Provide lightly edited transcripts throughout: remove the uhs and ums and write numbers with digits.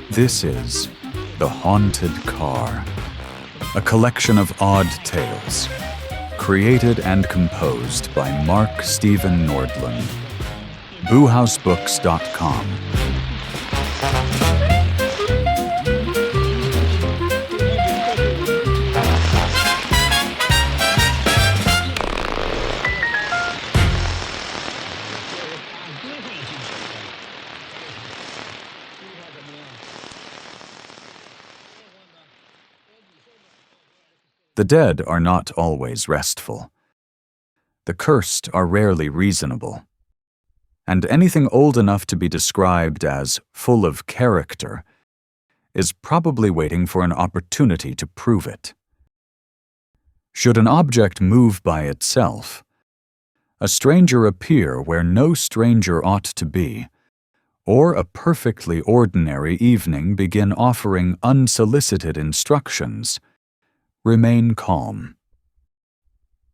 This is The Haunted Car, a collection of odd tales, created and composed by Mark Stephen Nordlund. Boohousebooks.com. The dead are not always restful. The cursed are rarely reasonable. And anything old enough to be described as full of character is probably waiting for an opportunity to prove it. Should an object move by itself, a stranger appear where no stranger ought to be, or a perfectly ordinary evening begin offering unsolicited instructions, remain calm.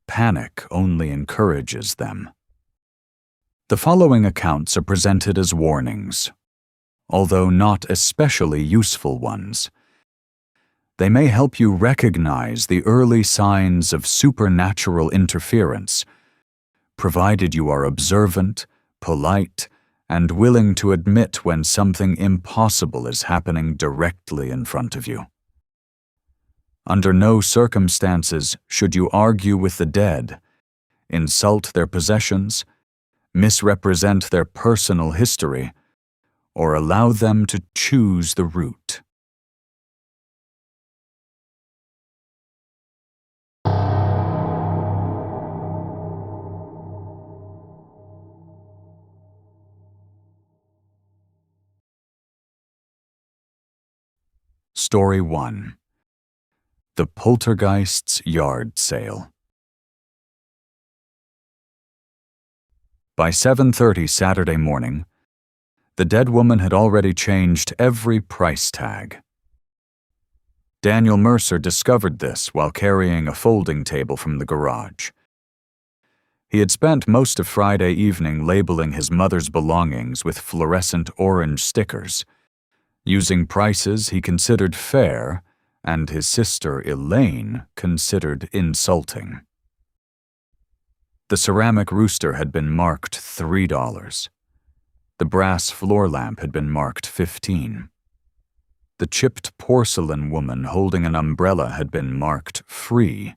Panic only encourages them. The following accounts are presented as warnings, although not especially useful ones. They may help you recognize the early signs of supernatural interference, provided you are observant, polite, and willing to admit when something impossible is happening directly in front of you. Under no circumstances should you argue with the dead, insult their possessions, misrepresent their personal history, or allow them to choose the route. Story 1. The Poltergeist's Yard Sale. By 7:30 Saturday morning, the dead woman had already changed every price tag. Daniel Mercer discovered this while carrying a folding table from the garage. He had spent most of Friday evening labeling his mother's belongings with fluorescent orange stickers, using prices he considered fair and his sister Elaine considered insulting. The ceramic rooster had been marked $3. The brass floor lamp had been marked $15. The chipped porcelain woman holding an umbrella had been marked free,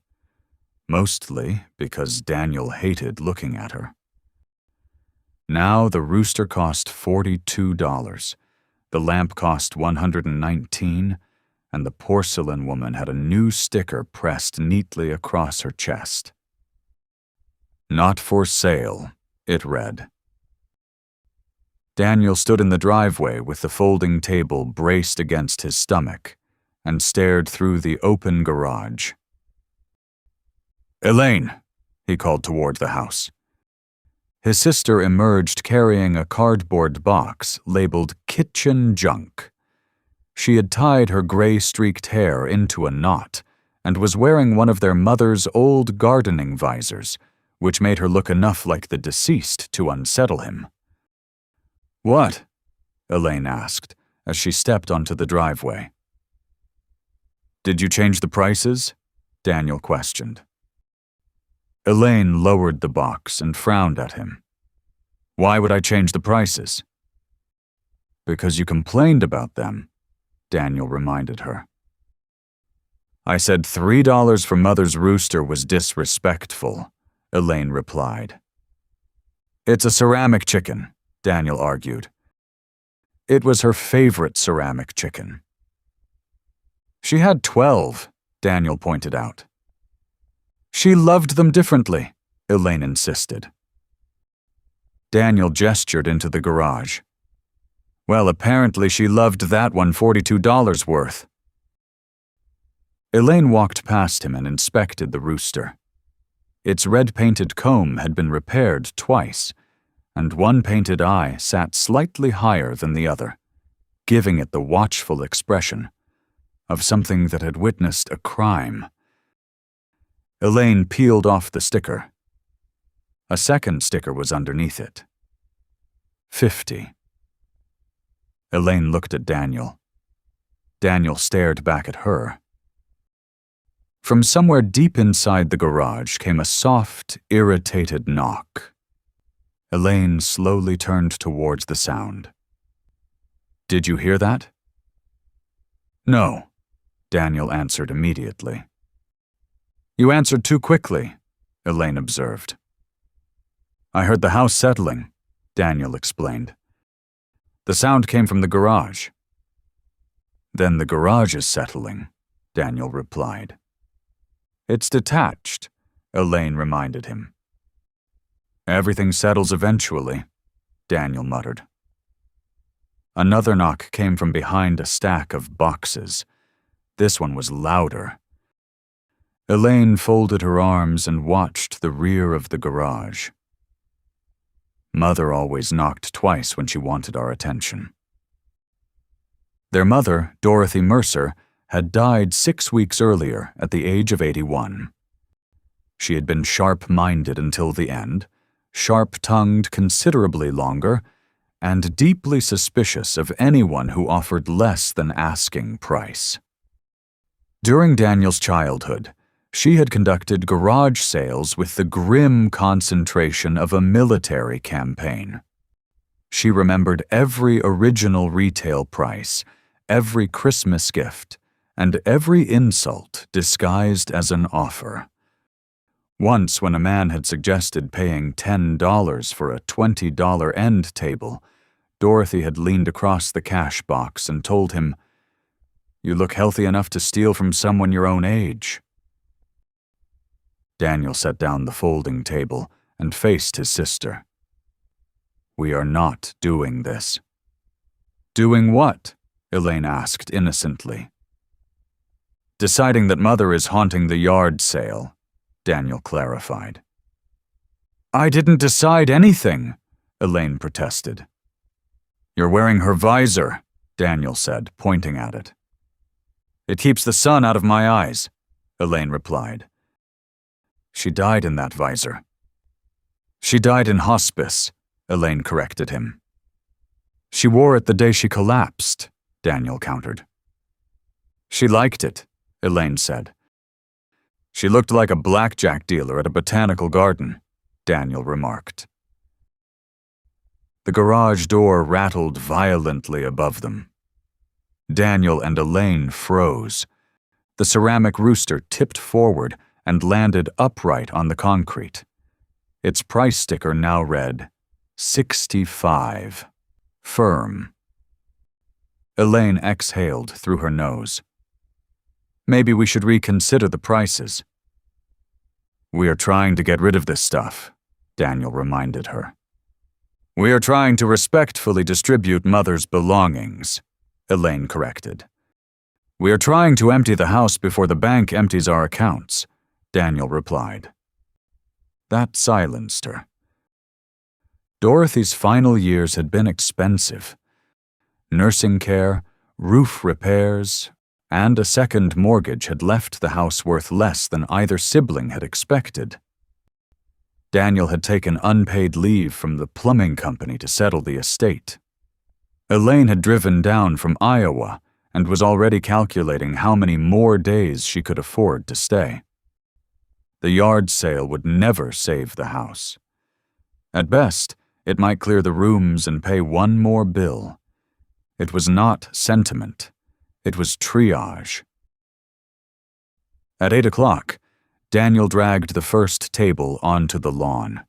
mostly because Daniel hated looking at her. Now the rooster cost $42, the lamp cost $119, and the porcelain woman had a new sticker pressed neatly across her chest. Not for sale, it read. Daniel stood in the driveway with the folding table braced against his stomach and stared through the open garage. "Elaine," he called toward the house. His sister emerged carrying a cardboard box labeled kitchen junk. She had tied her gray-streaked hair into a knot and was wearing one of their mother's old gardening visors, which made her look enough like the deceased to unsettle him. "What?" Elaine asked as she stepped onto the driveway. "Did you change the prices?" Daniel questioned. Elaine lowered the box and frowned at him. "Why would I change the prices?" "Because you complained about them," Daniel reminded her. "I said $3 for Mother's rooster was disrespectful," Elaine replied. "It's a ceramic chicken," Daniel argued. It was her favorite ceramic chicken. "She had 12, Daniel pointed out. "She loved them differently," Elaine insisted. Daniel gestured into the garage. "Well, apparently she loved that one $42 worth." Elaine walked past him and inspected the rooster. Its red-painted comb had been repaired twice, and one painted eye sat slightly higher than the other, giving it the watchful expression of something that had witnessed a crime. Elaine peeled off the sticker. A second sticker was underneath it. 50. Elaine looked at Daniel. Daniel stared back at her. From somewhere deep inside the garage came a soft, irritated knock. Elaine slowly turned towards the sound. "Did you hear that?" "No," Daniel answered immediately. "You answered too quickly," Elaine observed. "I heard the house settling," Daniel explained. "The sound came from the garage." "Then the garage is settling," Daniel replied. "It's detached," Elaine reminded him. "Everything settles eventually," Daniel muttered. Another knock came from behind a stack of boxes. This one was louder. Elaine folded her arms and watched the rear of the garage. Mother always knocked twice when she wanted our attention. Their mother, Dorothy Mercer, had died 6 weeks earlier at the age of 81. She had been sharp-minded until the end, sharp-tongued considerably longer, and deeply suspicious of anyone who offered less than asking price. During Daniel's childhood, she had conducted garage sales with the grim concentration of a military campaign. She remembered every original retail price, every Christmas gift, and every insult disguised as an offer. Once, when a man had suggested paying $10 for a $20 end table, Dorothy had leaned across the cash box and told him, "You look healthy enough to steal from someone your own age." Daniel set down the folding table and faced his sister. "We are not doing this." "Doing what?" Elaine asked innocently. "Deciding that Mother is haunting the yard sale," Daniel clarified. "I didn't decide anything," Elaine protested. "You're wearing her visor," Daniel said, pointing at it. "It keeps the sun out of my eyes," Elaine replied. "She died in that visor." "She died in hospice," Elaine corrected him. "She wore it the day she collapsed," Daniel countered. "She liked it," Elaine said. "She looked like a blackjack dealer at a botanical garden," Daniel remarked. The garage door rattled violently above them. Daniel and Elaine froze. The ceramic rooster tipped forward and landed upright on the concrete. Its price sticker now read, $65. Firm. Elaine exhaled through her nose. "Maybe we should reconsider the prices." "We are trying to get rid of this stuff," Daniel reminded her. "We are trying to respectfully distribute Mother's belongings," Elaine corrected. "We are trying to empty the house before the bank empties our accounts," Daniel replied. That silenced her. Dorothy's final years had been expensive. Nursing care, roof repairs, and a second mortgage had left the house worth less than either sibling had expected. Daniel had taken unpaid leave from the plumbing company to settle the estate. Elaine had driven down from Iowa and was already calculating how many more days she could afford to stay. The yard sale would never save the house. At best, it might clear the rooms and pay one more bill. It was not sentiment. It was triage. At 8 o'clock, Daniel dragged the first table onto the lawn.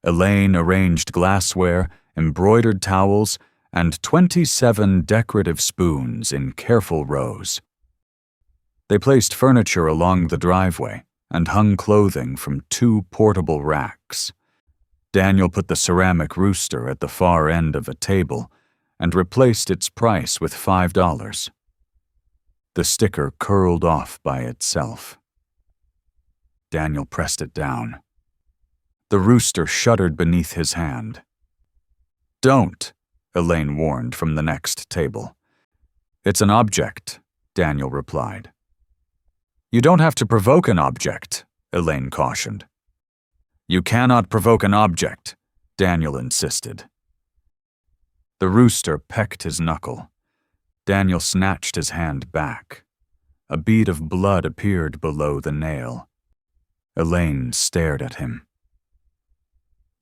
Elaine arranged glassware, embroidered towels, and 27 decorative spoons in careful rows. They placed furniture along the driveway and hung clothing from 2 portable racks. Daniel put the ceramic rooster at the far end of a table and replaced its price with $5. The sticker curled off by itself. Daniel pressed it down. The rooster shuddered beneath his hand. "Don't," Elaine warned from the next table. "It's an object," Daniel replied. "You don't have to provoke an object," Elaine cautioned. "You cannot provoke an object," Daniel insisted. The rooster pecked his knuckle. Daniel snatched his hand back. A bead of blood appeared below the nail. Elaine stared at him.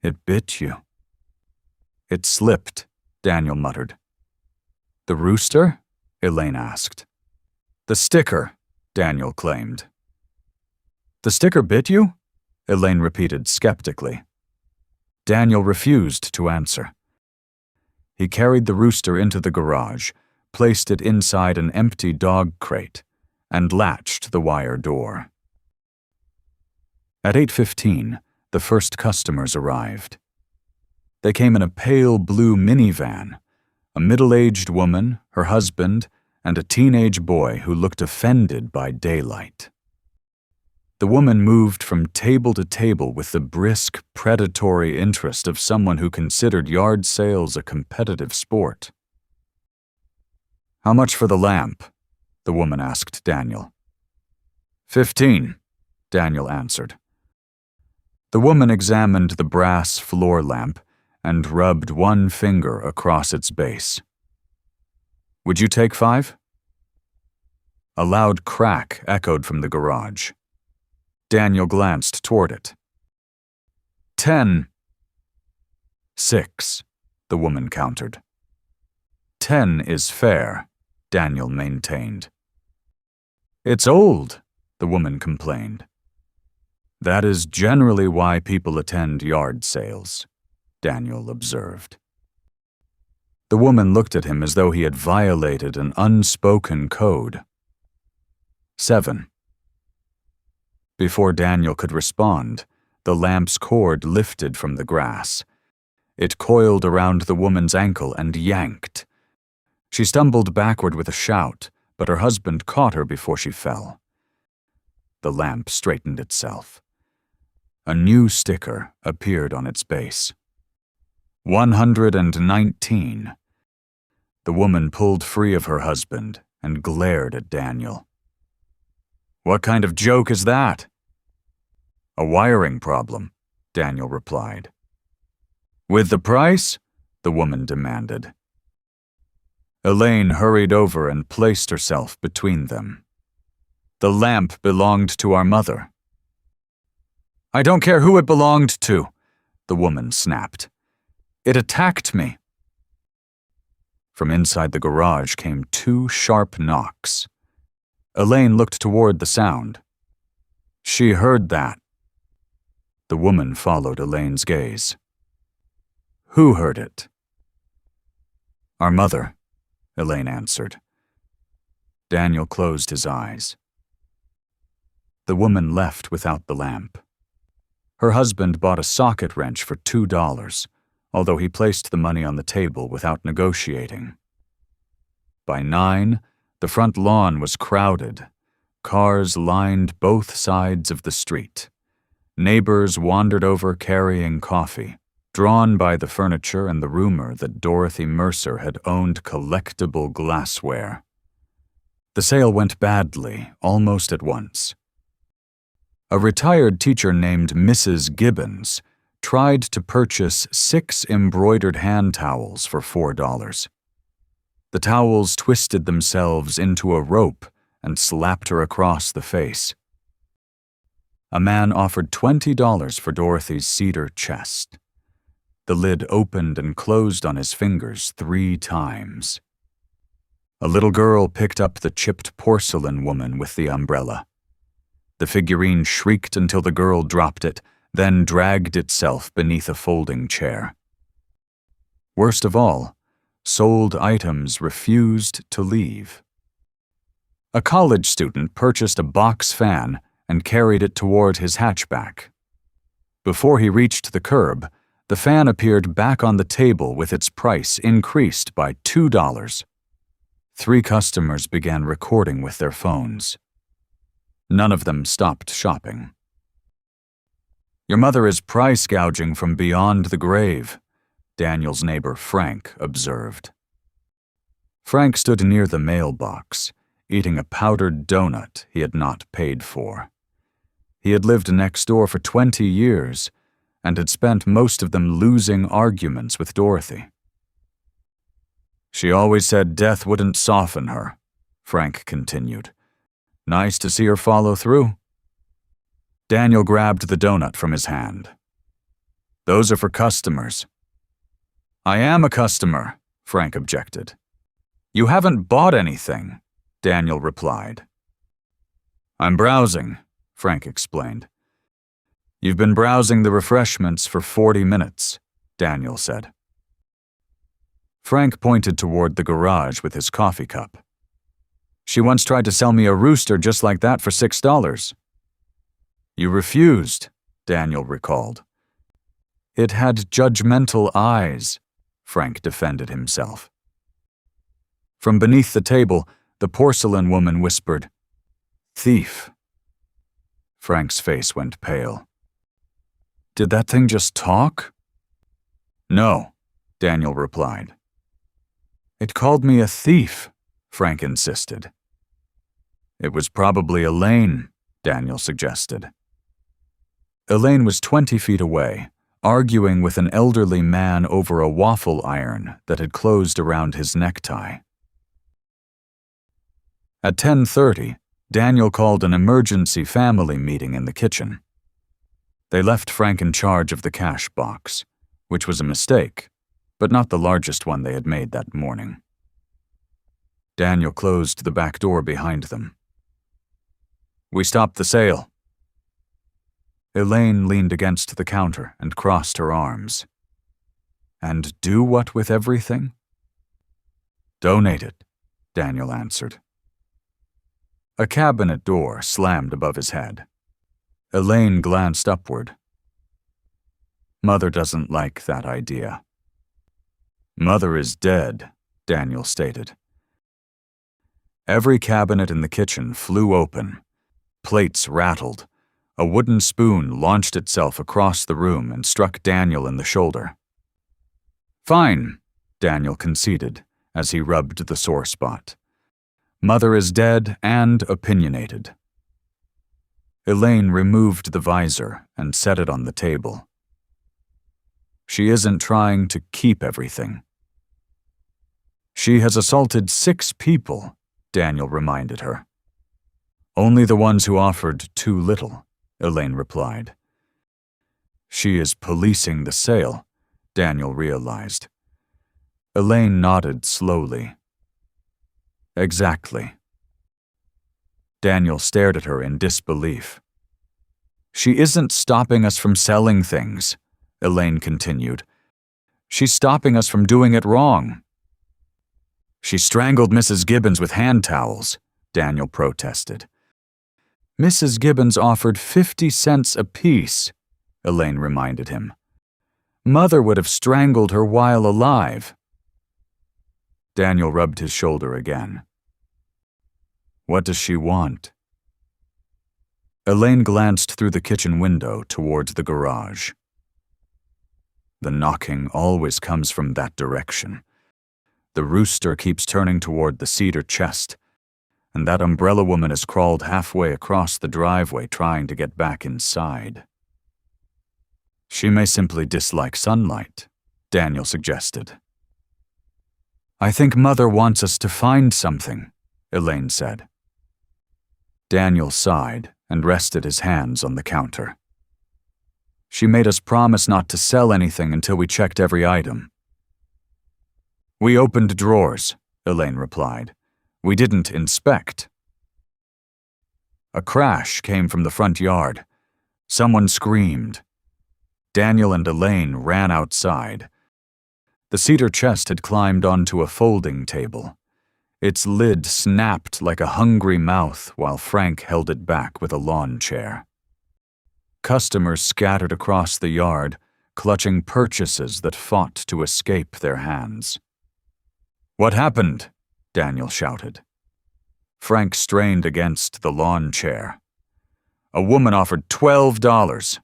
"It bit you." "It slipped," Daniel muttered. "The rooster?" Elaine asked. "The sticker," Daniel claimed. "The sticker bit you?" Elaine repeated skeptically. Daniel refused to answer. He carried the rooster into the garage, placed it inside an empty dog crate, and latched the wire door. At 8:15, the first customers arrived. They came in a pale blue minivan, a middle-aged woman, her husband, and a teenage boy who looked offended by daylight. The woman moved from table to table with the brisk, predatory interest of someone who considered yard sales a competitive sport. "How much for the lamp?" the woman asked Daniel. "15, Daniel answered. The woman examined the brass floor lamp and rubbed one finger across its base. "Would you take 5? A loud crack echoed from the garage. Daniel glanced toward it. 10. 6, the woman countered. 10 is fair, Daniel maintained. "It's old," the woman complained. "That is generally why people attend yard sales," Daniel observed. The woman looked at him as though he had violated an unspoken code. 7. Before Daniel could respond, the lamp's cord lifted from the grass. It coiled around the woman's ankle and yanked. She stumbled backward with a shout, but her husband caught her before she fell. The lamp straightened itself. A new sticker appeared on its base. 119. The woman pulled free of her husband and glared at Daniel. "What kind of joke is that?" "A wiring problem," Daniel replied. "With the price?" the woman demanded. Elaine hurried over and placed herself between them. "The lamp belonged to our mother." "I don't care who it belonged to," the woman snapped. "It attacked me." From inside the garage came 2 sharp knocks. Elaine looked toward the sound. "She heard that." The woman followed Elaine's gaze. "Who heard it?" "Our mother," Elaine answered. Daniel closed his eyes. The woman left without the lamp. Her husband bought a socket wrench for $2, although he placed the money on the table without negotiating. By 9, the front lawn was crowded. Cars lined both sides of the street. Neighbors wandered over carrying coffee, drawn by the furniture and the rumor that Dorothy Mercer had owned collectible glassware. The sale went badly almost at once. A retired teacher named Mrs. Gibbons tried to purchase 6 embroidered hand towels for $4. The towels twisted themselves into a rope and slapped her across the face. A man offered $20 for Dorothy's cedar chest. The lid opened and closed on his fingers 3 times. A little girl picked up the chipped porcelain woman with the umbrella. The figurine shrieked until the girl dropped it, then dragged itself beneath a folding chair. Worst of all, sold items refused to leave. A college student purchased a box fan and carried it toward his hatchback. Before he reached the curb, the fan appeared back on the table with its price increased by $2. 3 customers began recording with their phones. None of them stopped shopping. "Your mother is price gouging from beyond the grave," Daniel's neighbor Frank observed. Frank stood near the mailbox, eating a powdered donut he had not paid for. He had lived next door for 20 years and had spent most of them losing arguments with Dorothy. She always said death wouldn't soften her, Frank continued. Nice to see her follow through. Daniel grabbed the donut from his hand. Those are for customers. I am a customer, Frank objected. You haven't bought anything, Daniel replied. I'm browsing, Frank explained. You've been browsing the refreshments for 40 minutes, Daniel said. Frank pointed toward the garage with his coffee cup. She once tried to sell me a rooster just like that for $6. You refused, Daniel recalled. It had judgmental eyes, Frank defended himself. From beneath the table, the porcelain woman whispered, Thief. Frank's face went pale. Did that thing just talk? No, Daniel replied. It called me a thief, Frank insisted. It was probably Elaine, Daniel suggested. Elaine was 20 feet away, arguing with an elderly man over a waffle iron that had closed around his necktie. At 10:30, Daniel called an emergency family meeting in the kitchen. They left Frank in charge of the cash box, which was a mistake, but not the largest one they had made that morning. Daniel closed the back door behind them. We stopped the sale. Elaine leaned against the counter and crossed her arms. And do what with everything? Donate it, Daniel answered. A cabinet door slammed above his head. Elaine glanced upward. Mother doesn't like that idea. Mother is dead, Daniel stated. Every cabinet in the kitchen flew open. Plates rattled. A wooden spoon launched itself across the room and struck Daniel in the shoulder. Fine, Daniel conceded as he rubbed the sore spot. Mother is dead and opinionated. Elaine removed the visor and set it on the table. She isn't trying to keep everything. She has assaulted 6 people, Daniel reminded her. Only the ones who offered too little, Elaine replied. She is policing the sale, Daniel realized. Elaine nodded slowly. Exactly. Daniel stared at her in disbelief. She isn't stopping us from selling things, Elaine continued. She's stopping us from doing it wrong. She strangled Mrs. Gibbons with hand towels, Daniel protested. Mrs. Gibbons offered 50 cents apiece, Elaine reminded him. Mother would have strangled her while alive. Daniel rubbed his shoulder again. What does she want? Elaine glanced through the kitchen window towards the garage. The knocking always comes from that direction. The rooster keeps turning toward the cedar chest, and that umbrella woman has crawled halfway across the driveway trying to get back inside. She may simply dislike sunlight, Daniel suggested. I think Mother wants us to find something, Elaine said. Daniel sighed and rested his hands on the counter. She made us promise not to sell anything until we checked every item. We opened drawers, Elaine replied. We didn't inspect. A crash came from the front yard. Someone screamed. Daniel and Elaine ran outside. The cedar chest had climbed onto a folding table. Its lid snapped like a hungry mouth while Frank held it back with a lawn chair. Customers scattered across the yard, clutching purchases that fought to escape their hands. What happened? Daniel shouted. Frank strained against the lawn chair. A woman offered $12.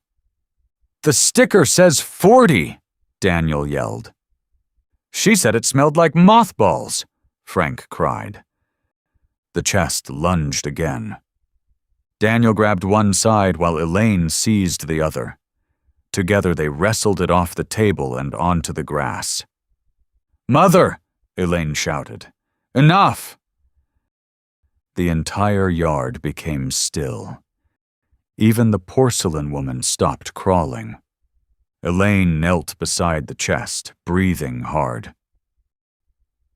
The sticker says 40, Daniel yelled. She said it smelled like mothballs, Frank cried. The chest lunged again. Daniel grabbed one side while Elaine seized the other. Together they wrestled it off the table and onto the grass. Mother! Elaine shouted. "Enough!" The entire yard became still. Even the porcelain woman stopped crawling. Elaine knelt beside the chest, breathing hard.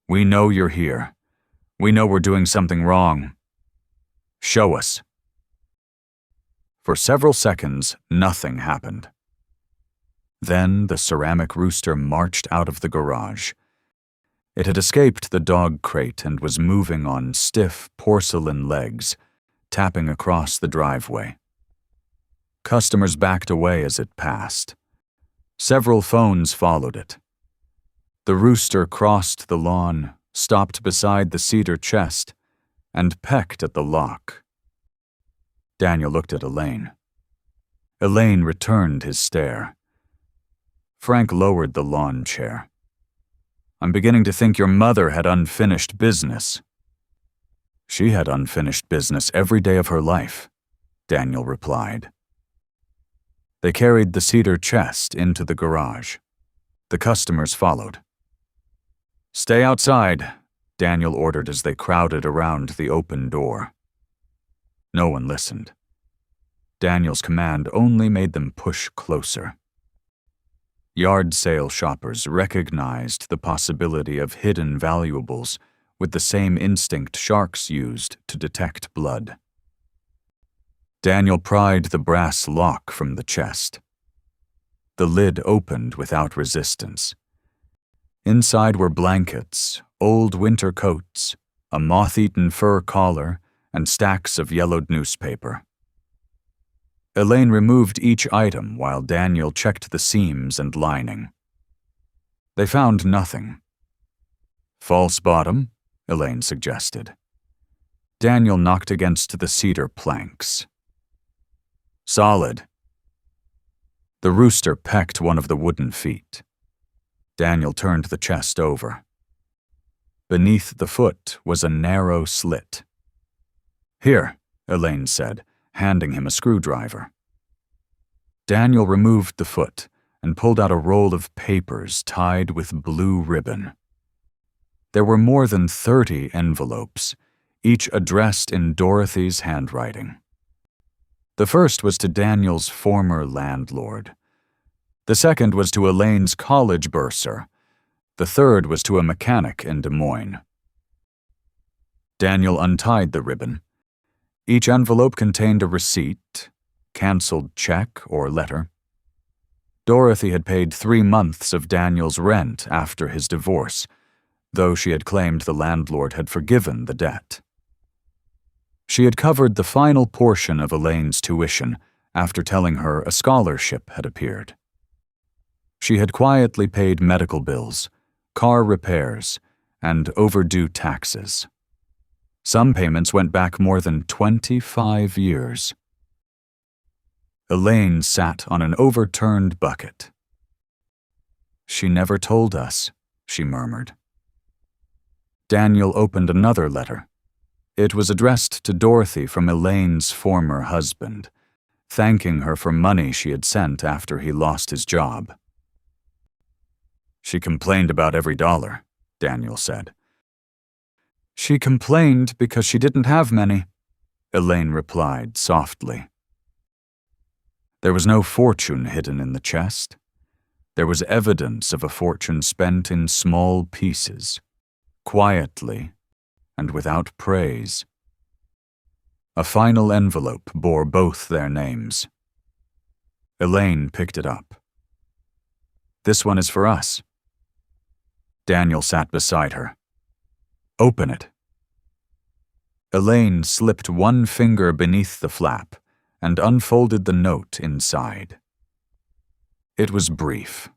"We know you're here. We know we're doing something wrong. Show us." For several seconds, nothing happened. Then the ceramic rooster marched out of the garage. It had escaped the dog crate and was moving on stiff porcelain legs, tapping across the driveway. Customers backed away as it passed. Several phones followed it. The rooster crossed the lawn, stopped beside the cedar chest, and pecked at the lock. Daniel looked at Elaine. Elaine returned his stare. Frank lowered the lawn chair. "I'm beginning to think your mother had unfinished business." "She had unfinished business every day of her life," Daniel replied. They carried the cedar chest into the garage. The customers followed. "Stay outside," Daniel ordered as they crowded around the open door. No one listened. Daniel's command only made them push closer. Yard sale shoppers recognized the possibility of hidden valuables with the same instinct sharks used to detect blood. Daniel pried the brass lock from the chest. The lid opened without resistance. Inside were blankets, old winter coats, a moth-eaten fur collar, and stacks of yellowed newspaper. Elaine removed each item while Daniel checked the seams and lining. They found nothing. "False bottom?" Elaine suggested. Daniel knocked against the cedar planks. "Solid." The rooster pecked one of the wooden feet. Daniel turned the chest over. Beneath the foot was a narrow slit. "Here," Elaine said, handing him a screwdriver. Daniel removed the foot and pulled out a roll of papers tied with blue ribbon. There were more than 30 envelopes, each addressed in Dorothy's handwriting. The first was to Daniel's former landlord. The second was to Elaine's college bursar. The third was to a mechanic in Des Moines. Daniel untied the ribbon. Each envelope contained a receipt, canceled check or letter. Dorothy had paid 3 months of Daniel's rent after his divorce, though she had claimed the landlord had forgiven the debt. She had covered the final portion of Elaine's tuition after telling her a scholarship had appeared. She had quietly paid medical bills, car repairs, and overdue taxes. Some payments went back more than 25 years. Elaine sat on an overturned bucket. "She never told us," she murmured. Daniel opened another letter. It was addressed to Dorothy from Elaine's former husband, thanking her for money she had sent after he lost his job. "She complained about every dollar," Daniel said. "She complained because she didn't have many," Elaine replied softly. There was no fortune hidden in the chest. There was evidence of a fortune spent in small pieces, quietly and without praise. A final envelope bore both their names. Elaine picked it up. "This one is for us." Daniel sat beside her. "Open it." Elaine slipped one finger beneath the flap and unfolded the note inside. It was brief.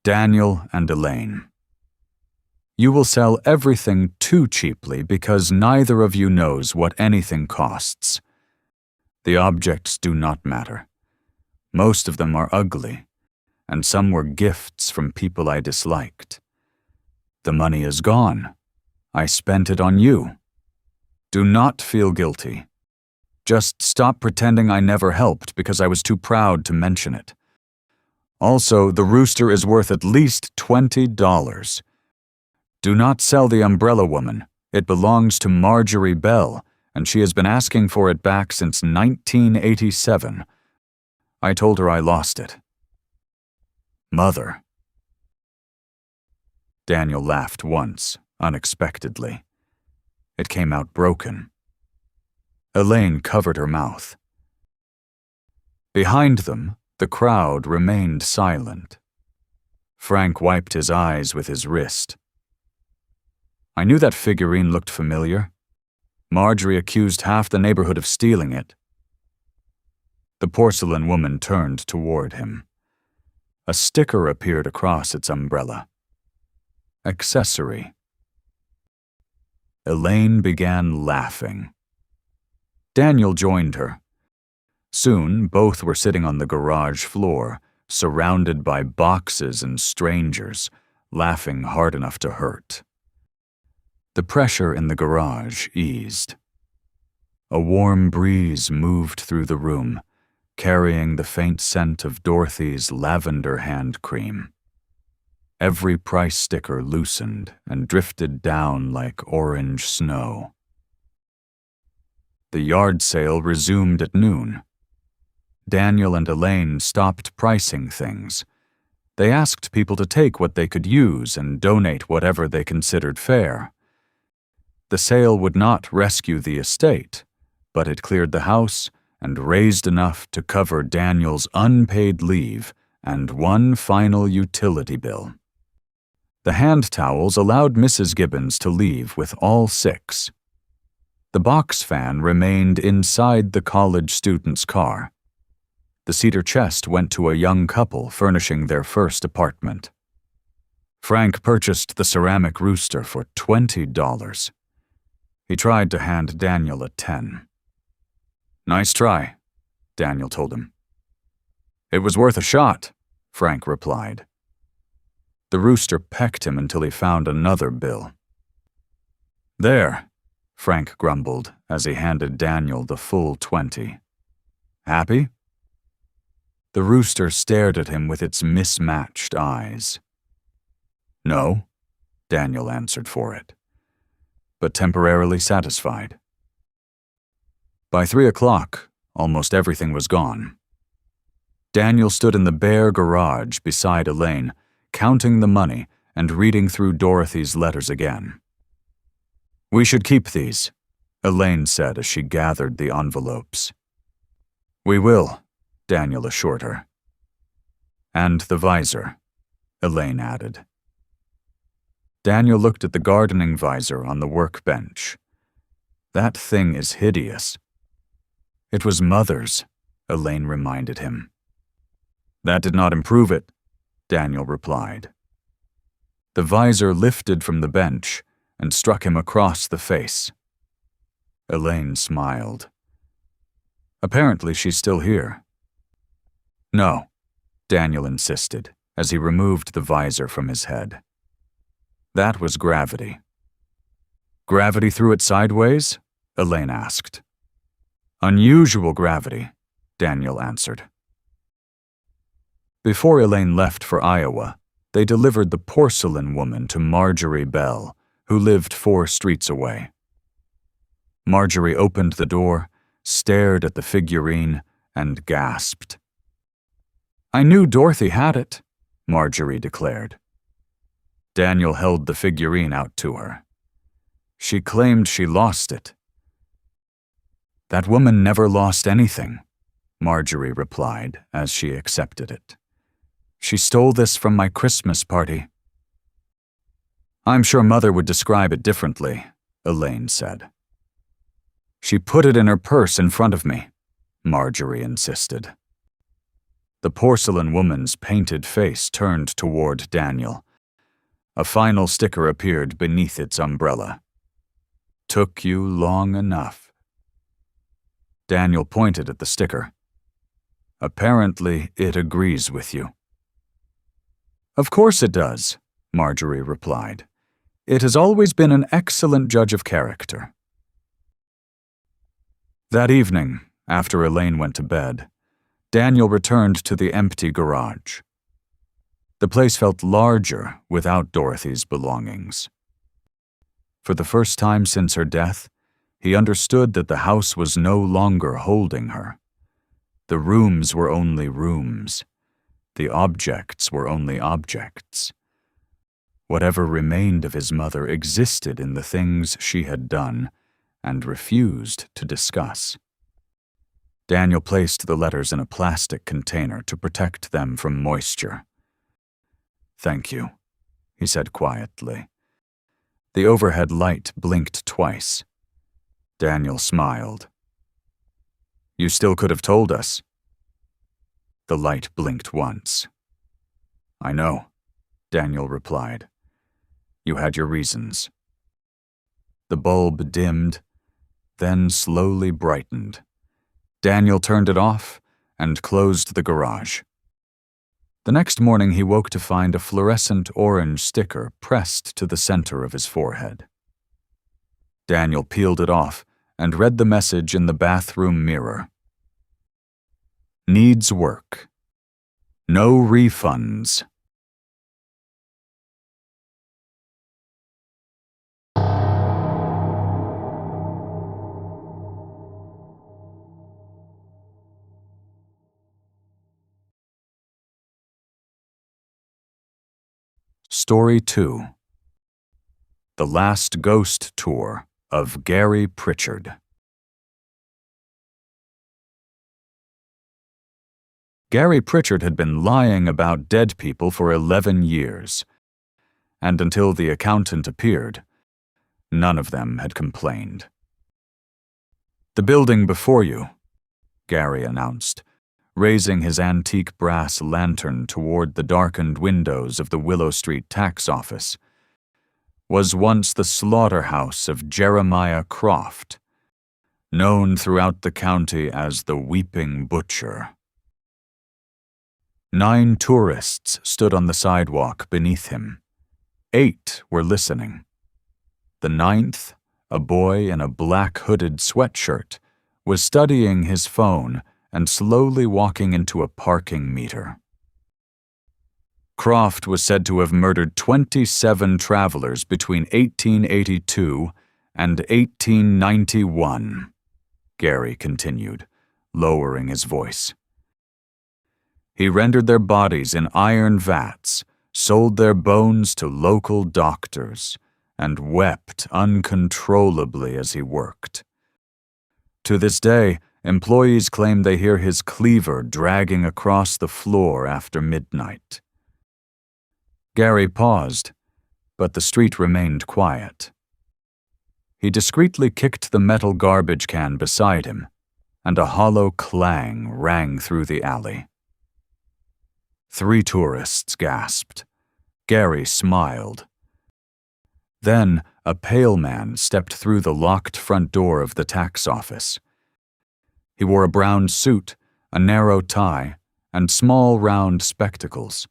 "Daniel and Elaine. You will sell everything too cheaply because neither of you knows what anything costs. The objects do not matter. Most of them are ugly, and some were gifts from people I disliked. The money is gone. I spent it on you. Do not feel guilty. Just stop pretending I never helped because I was too proud to mention it. Also, the rooster is worth at least $20. "Do not sell the umbrella, woman. It belongs to Marjorie Bell, and she has been asking for it back since 1987. I told her I lost it." "Mother." Daniel laughed once, unexpectedly. It came out broken. Elaine covered her mouth. Behind them, the crowd remained silent. Frank wiped his eyes with his wrist. "I knew that figurine looked familiar. Marjorie accused half the neighborhood of stealing it." The porcelain woman turned toward him. A sticker appeared across its umbrella. "Accessory." Elaine began laughing. Daniel joined her. Soon, both were sitting on the garage floor, surrounded by boxes and strangers, laughing hard enough to hurt. The pressure in the garage eased. A warm breeze moved through the room, carrying the faint scent of Dorothy's lavender hand cream. Every price sticker loosened and drifted down like orange snow. The yard sale resumed at noon. Daniel and Elaine stopped pricing things. They asked people to take what they could use and donate whatever they considered fair. The sale would not rescue the estate, but it cleared the house and raised enough to cover Daniel's unpaid leave and one final utility bill. The hand towels allowed Mrs. Gibbons to leave with all 6. The box fan remained inside the college student's car. The cedar chest went to a young couple furnishing their first apartment. Frank purchased the ceramic rooster for $20. He tried to hand Daniel a 10. "Nice try," Daniel told him. "It was worth a shot," Frank replied. The rooster pecked him until he found another bill. "There," Frank grumbled as he handed Daniel the full 20. "Happy?" The rooster stared at him with its mismatched eyes. "No," Daniel answered for it, but temporarily satisfied. By 3 o'clock, almost everything was gone. Daniel stood in the bare garage beside Elaine, counting the money and reading through Dorothy's letters again. "We should keep these," Elaine said as she gathered the envelopes. "We will," Daniel assured her. "And the visor," Elaine added. Daniel looked at the gardening visor on the workbench. "That thing is hideous." "It was Mother's," Elaine reminded him. "That did not improve it," Daniel replied. The visor lifted from the bench and struck him across the face. Elaine smiled. "Apparently she's still here." "No," Daniel insisted as he removed the visor from his head. "That was gravity." "Gravity threw it sideways?" Elaine asked. "Unusual gravity," Daniel answered. Before Elaine left for Iowa, they delivered the porcelain woman to Marjorie Bell, who lived 4 streets away. Marjorie opened the door, stared at the figurine, and gasped. "I knew Dorothy had it," Marjorie declared. Daniel held the figurine out to her. "She claimed she lost it." "That woman never lost anything," Marjorie replied as she accepted it. "She stole this from my Christmas party." "I'm sure Mother would describe it differently," Elaine said. "She put it in her purse in front of me," Marjorie insisted. The porcelain woman's painted face turned toward Daniel. A final sticker appeared beneath its umbrella. "Took you long enough." Daniel pointed at the sticker. "Apparently, it agrees with you." "Of course it does," Marjorie replied. "It has always been an excellent judge of character." That evening, after Elaine went to bed, Daniel returned to the empty garage. The place felt larger without Dorothy's belongings. For the first time since her death, he understood that the house was no longer holding her. The rooms were only rooms. The objects were only objects. Whatever remained of his mother existed in the things she had done and refused to discuss. Daniel placed the letters in a plastic container to protect them from moisture. "Thank you," he said quietly. The overhead light blinked twice. Daniel smiled. "You still could have told us." The light blinked once. "I know," Daniel replied. "You had your reasons." The bulb dimmed, then slowly brightened. Daniel turned it off and closed the garage. The next morning he woke to find a fluorescent orange sticker pressed to the center of his forehead. Daniel peeled it off and read the message in the bathroom mirror. "Needs work. No refunds." Story 2. The Last Ghost Tour of Gary Pritchard. Gary Pritchard had been lying about dead people for 11 years, and until the accountant appeared, none of them had complained. "The building before you," Gary announced, raising his antique brass lantern toward the darkened windows of the Willow Street tax office, "was once the slaughterhouse of Jeremiah Croft, known throughout the county as the Weeping Butcher." 9 tourists stood on the sidewalk beneath him. 8 were listening. The 9th, a boy in a black hooded sweatshirt, was studying his phone and slowly walking into a parking meter. Croft was said to have murdered 27 travelers between 1882 and 1891, Gary continued, lowering his voice. "He rendered their bodies in iron vats, sold their bones to local doctors, and wept uncontrollably as he worked. To this day, employees claim they hear his cleaver dragging across the floor after midnight." Gary paused, but the street remained quiet. He discreetly kicked the metal garbage can beside him, and a hollow clang rang through the alley. 3 tourists gasped. Gary smiled. Then a pale man stepped through the locked front door of the tax office. He wore a brown suit, a narrow tie, and small round spectacles.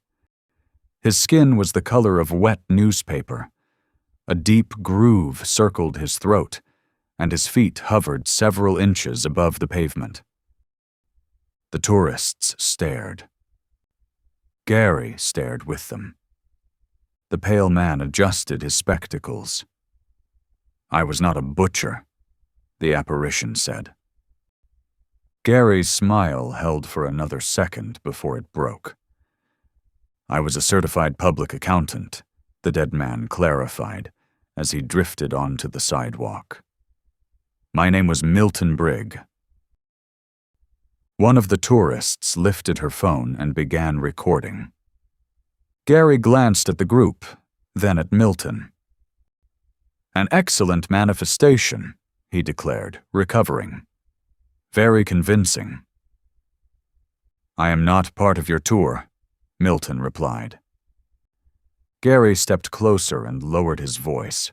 His skin was the color of wet newspaper. A deep groove circled his throat, and his feet hovered several inches above the pavement. The tourists stared. Gary stared with them. The pale man adjusted his spectacles. "I was not a butcher," the apparition said. Gary's smile held for another second before it broke. "I was a certified public accountant," the dead man clarified as he drifted onto the sidewalk. "My name was Milton Brigg." One of the tourists lifted her phone and began recording. Gary glanced at the group, then at Milton. "An excellent manifestation," he declared, recovering. "Very convincing." "I am not part of your tour," Milton replied. Gary stepped closer and lowered his voice.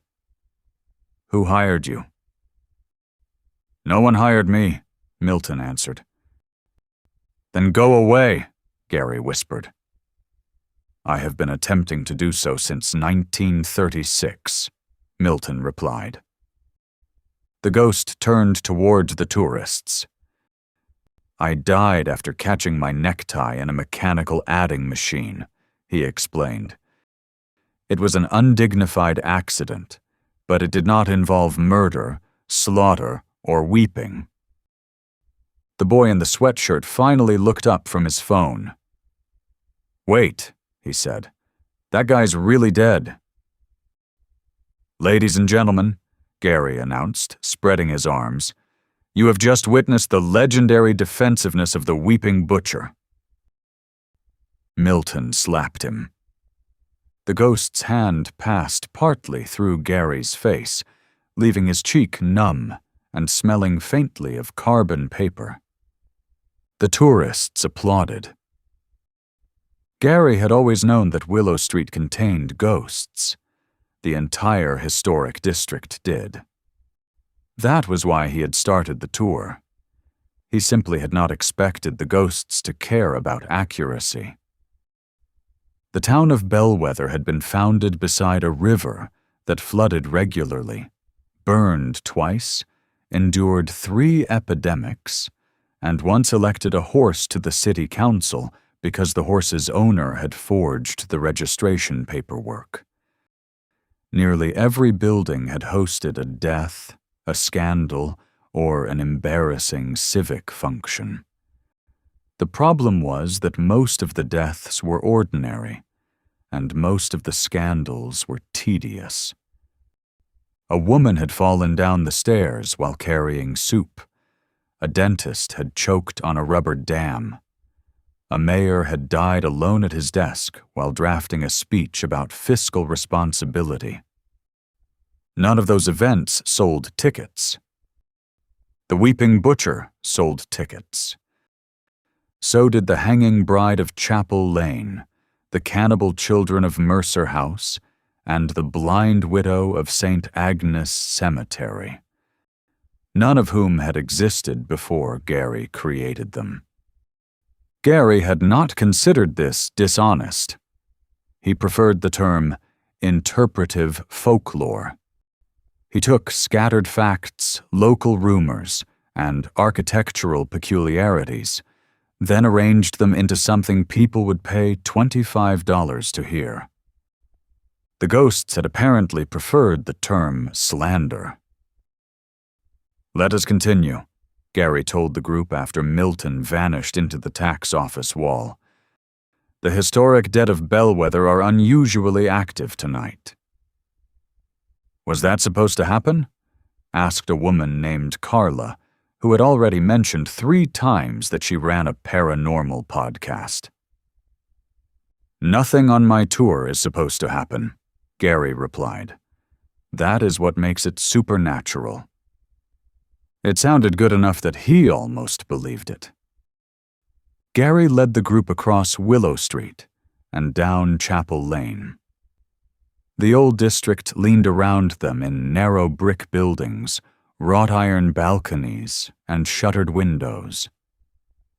"Who hired you?" "No one hired me," Milton answered. "Then go away," Gary whispered. "I have been attempting to do so since 1936, Milton replied. The ghost turned toward the tourists. "I died after catching my necktie in a mechanical adding machine," he explained. "It was an undignified accident, but it did not involve murder, slaughter, or weeping. The boy in the sweatshirt finally looked up from his phone. "Wait," he said. "That guy's really dead." "Ladies and gentlemen," Gary announced, spreading his arms, "you have just witnessed the legendary defensiveness of the Weeping Butcher." Milton slapped him. The ghost's hand passed partly through Gary's face, leaving his cheek numb and smelling faintly of carbon paper. The tourists applauded. Gary had always known that Willow Street contained ghosts. The entire historic district did. That was why he had started the tour. He simply had not expected the ghosts to care about accuracy. The town of Bellwether had been founded beside a river that flooded regularly, burned twice, endured 3 epidemics, and once elected a horse to the city council because the horse's owner had forged the registration paperwork. Nearly every building had hosted a death, a scandal, or an embarrassing civic function. The problem was that most of the deaths were ordinary, and most of the scandals were tedious. A woman had fallen down the stairs while carrying soup. A dentist had choked on a rubber dam. A mayor had died alone at his desk while drafting a speech about fiscal responsibility. None of those events sold tickets. The Weeping Butcher sold tickets. So did the Hanging Bride of Chapel Lane, the Cannibal Children of Mercer House, and the Blind Widow of St. Agnes Cemetery, none of whom had existed before Gary created them. Gary had not considered this dishonest. He preferred the term interpretive folklore. He took scattered facts, local rumors, and architectural peculiarities, then arranged them into something people would pay $25 to hear. The ghosts had apparently preferred the term slander. "Let us continue," Gary told the group after Milton vanished into the tax office wall. "The historic dead of Bellwether are unusually active tonight." "Was that supposed to happen?" asked a woman named Carla, who had already mentioned 3 times that she ran a paranormal podcast. "Nothing on my tour is supposed to happen," Gary replied. "That is what makes it supernatural." It sounded good enough that he almost believed it. Gary led the group across Willow Street and down Chapel Lane. The old district leaned around them in narrow brick buildings, wrought iron balconies, and shuttered windows.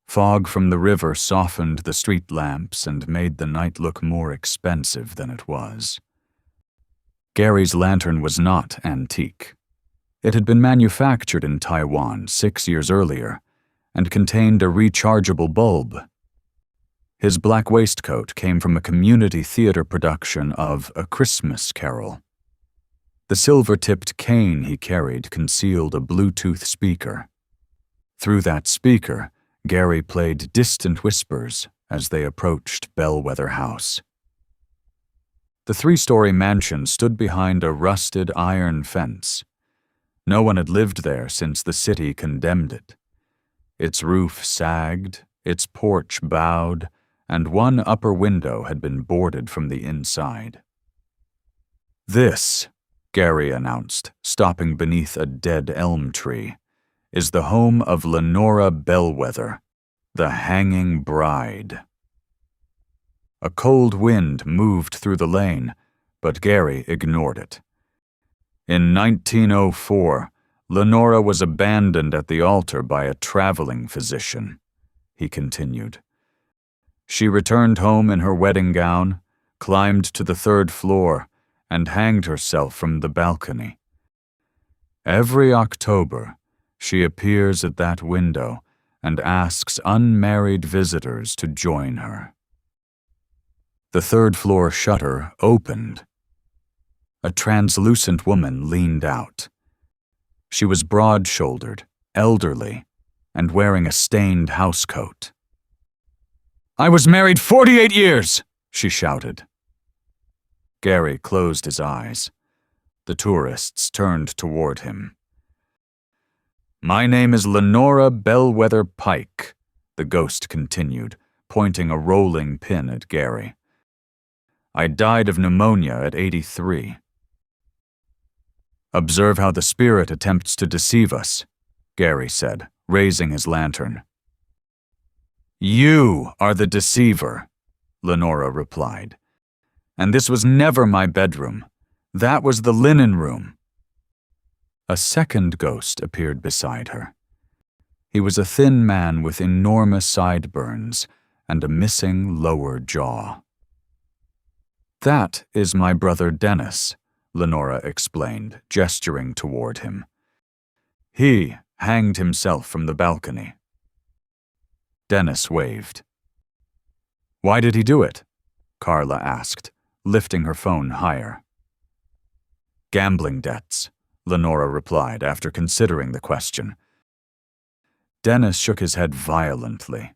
Fog from the river softened the street lamps and made the night look more expensive than it was. Gary's lantern was not antique. It had been manufactured in Taiwan 6 years earlier and contained a rechargeable bulb. His black waistcoat came from a community theater production of A Christmas Carol. The silver-tipped cane he carried concealed a Bluetooth speaker. Through that speaker, Gary played distant whispers as they approached Bellwether House. The 3-story mansion stood behind a rusted iron fence. No one had lived there since the city condemned it. Its roof sagged, its porch bowed, and one upper window had been boarded from the inside. "This," Gary announced, stopping beneath a dead elm tree, "is the home of Lenora Bellwether, the Hanging Bride." A cold wind moved through the lane, but Gary ignored it. In 1904, Lenora was abandoned at the altar by a traveling physician, he continued. She returned home in her wedding gown, climbed to the 3rd floor, and hanged herself from the balcony. Every October, she appears at that window and asks unmarried visitors to join her. The 3rd floor shutter opened. A translucent woman leaned out. She was broad-shouldered, elderly, and wearing a stained housecoat. "I was married 48 years!" she shouted. Gary closed his eyes. The tourists turned toward him. "My name is Lenora Bellwether Pike," the ghost continued, pointing a rolling pin at Gary. "I died of pneumonia at 83. "Observe how the spirit attempts to deceive us," Gary said, raising his lantern. "You are the deceiver," Lenora replied. "And this was never my bedroom. That was the linen room." A second ghost appeared beside her. He was a thin man with enormous sideburns and a missing lower jaw. "That is my brother Dennis," Lenora explained, gesturing toward him. "He hanged himself from the balcony." Dennis waved. "Why did he do it?" Carla asked, lifting her phone higher. "Gambling debts," Lenora replied after considering the question. Dennis shook his head violently.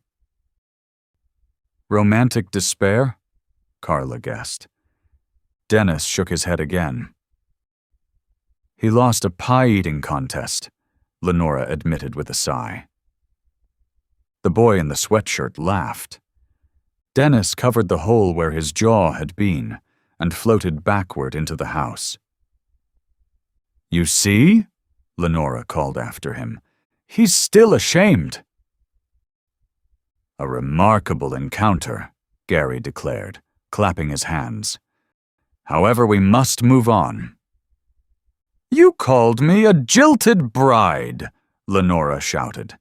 "Romantic despair?" Carla guessed. Dennis shook his head again. "He lost a pie-eating contest," Lenora admitted with a sigh. The boy in the sweatshirt laughed. Dennis covered the hole where his jaw had been and floated backward into the house. "You see?" Lenora called after him. "He's still ashamed." "A remarkable encounter," Gary declared, clapping his hands. "However, we must move on." "You called me a jilted bride," Lenora shouted.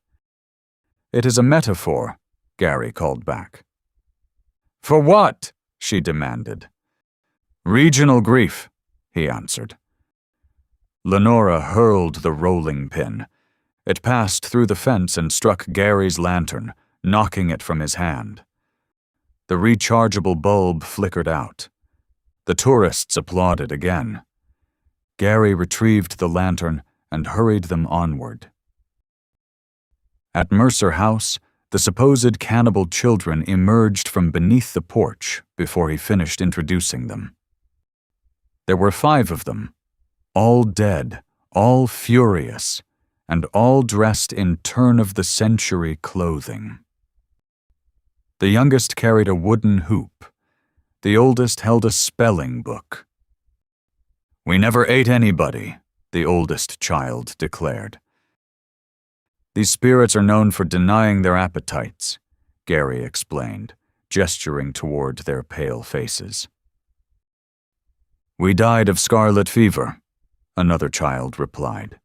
"It is a metaphor," Gary called back. "For what?" she demanded. "Regional grief," he answered. Lenora hurled the rolling pin. It passed through the fence and struck Gary's lantern, knocking it from his hand. The rechargeable bulb flickered out. The tourists applauded again. Gary retrieved the lantern and hurried them onward. At Mercer House, the supposed cannibal children emerged from beneath the porch before he finished introducing them. There were 5 of them, all dead, all furious, and all dressed in turn-of-the-century clothing. The youngest carried a wooden hoop. The oldest held a spelling book. "We never ate anybody," the oldest child declared. "These spirits are known for denying their appetites," Gary explained, gesturing toward their pale faces. "We died of scarlet fever," another child replied.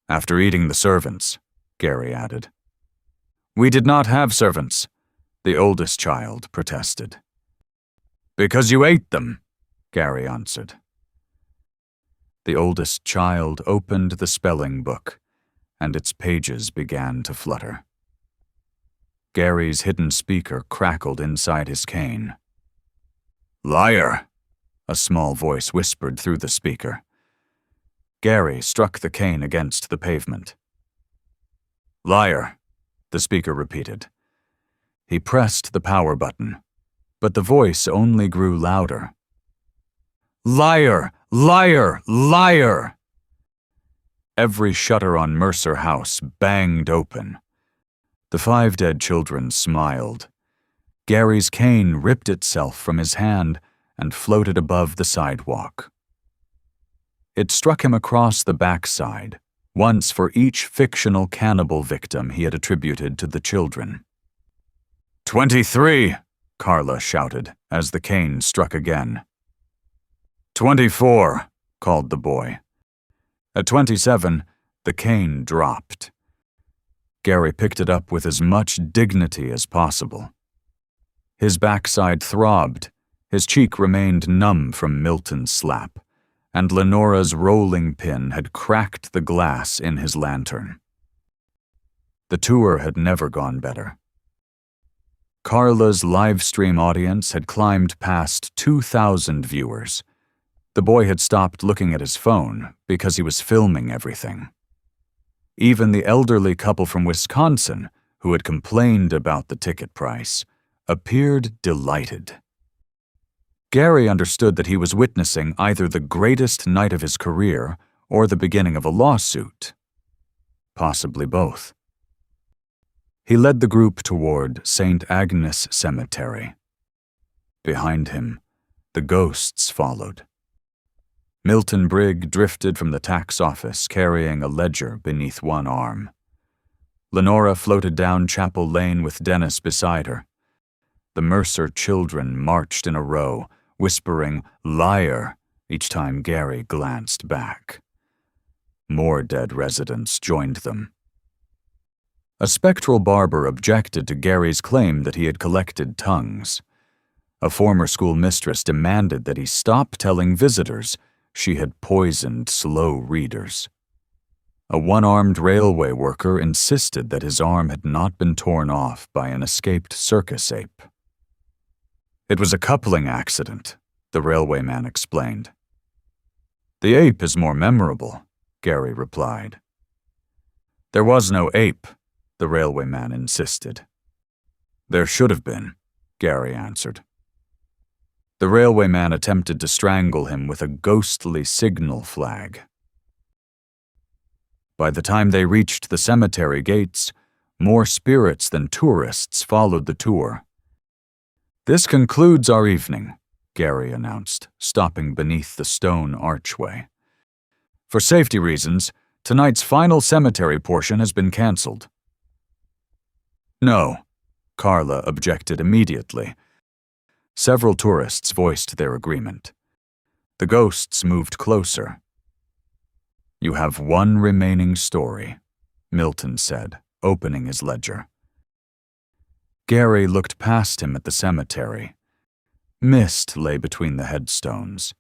"After eating the servants," Gary added. "We did not have servants," the oldest child protested. "Because you ate them," Gary answered. The oldest child opened the spelling book, and its pages began to flutter. Gary's hidden speaker crackled inside his cane. "Liar!" a small voice whispered through the speaker. Gary struck the cane against the pavement. "Liar," the speaker repeated. He pressed the power button, but the voice only grew louder. "Liar! Liar! Liar!" Every shutter on Mercer House banged open. The 5 dead children smiled. Gary's cane ripped itself from his hand and floated above the sidewalk. It struck him across the backside, once for each fictional cannibal victim he had attributed to the children. 23, Carla shouted as the cane struck again. 24, called the boy. At 27, the cane dropped. Gary picked it up with as much dignity as possible. His backside throbbed, his cheek remained numb from Milton's slap, and Lenora's rolling pin had cracked the glass in his lantern. The tour had never gone better. Carla's live stream audience had climbed past 2,000 viewers. The boy had stopped looking at his phone because he was filming everything. Even the elderly couple from Wisconsin, who had complained about the ticket price, appeared delighted. Gary understood that he was witnessing either the greatest night of his career or the beginning of a lawsuit. Possibly both. He led the group toward St. Agnes Cemetery. Behind him, the ghosts followed. Milton Brigg drifted from the tax office carrying a ledger beneath one arm. Lenora floated down Chapel Lane with Dennis beside her. The Mercer children marched in a row, whispering "liar" each time Gary glanced back. More dead residents joined them. A spectral barber objected to Gary's claim that he had collected tongues. A former school mistress demanded that he stop telling visitors she had poisoned slow readers. A one-armed railway worker insisted that his arm had not been torn off by an escaped circus ape. It was a coupling accident, the railway man explained. The ape is more memorable, Gary replied. There was no ape, the railway man insisted. There should have been, Gary answered. The railway man attempted to strangle him with a ghostly signal flag. By the time they reached the cemetery gates, more spirits than tourists followed the tour. This concludes our evening, Gary announced, stopping beneath the stone archway. For safety reasons, tonight's final cemetery portion has been canceled. No, Carla objected immediately. Several tourists voiced their agreement. The ghosts moved closer. You have one remaining story, Milton said, opening his ledger. Gary looked past him at the cemetery. Mist lay between the headstones.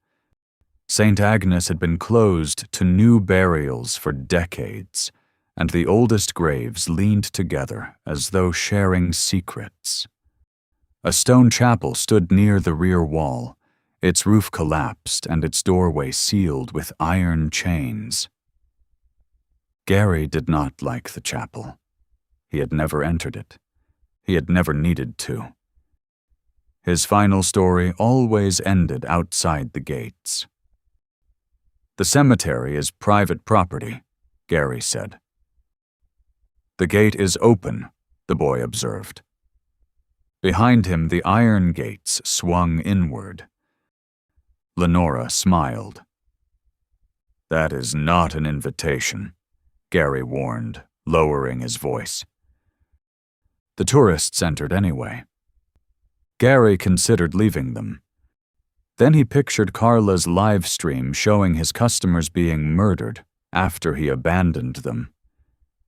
St. Agnes had been closed to new burials for decades, and the oldest graves leaned together as though sharing secrets. A stone chapel stood near the rear wall, its roof collapsed and its doorway sealed with iron chains. Gary did not like the chapel. He had never entered it. He had never needed to. His final story always ended outside the gates. The cemetery is private property, Gary said. The gate is open, the boy observed. Behind him, the iron gates swung inward. Lenora smiled. That is not an invitation, Gary warned, lowering his voice. The tourists entered anyway. Gary considered leaving them. Then he pictured Carla's live stream showing his customers being murdered after he abandoned them,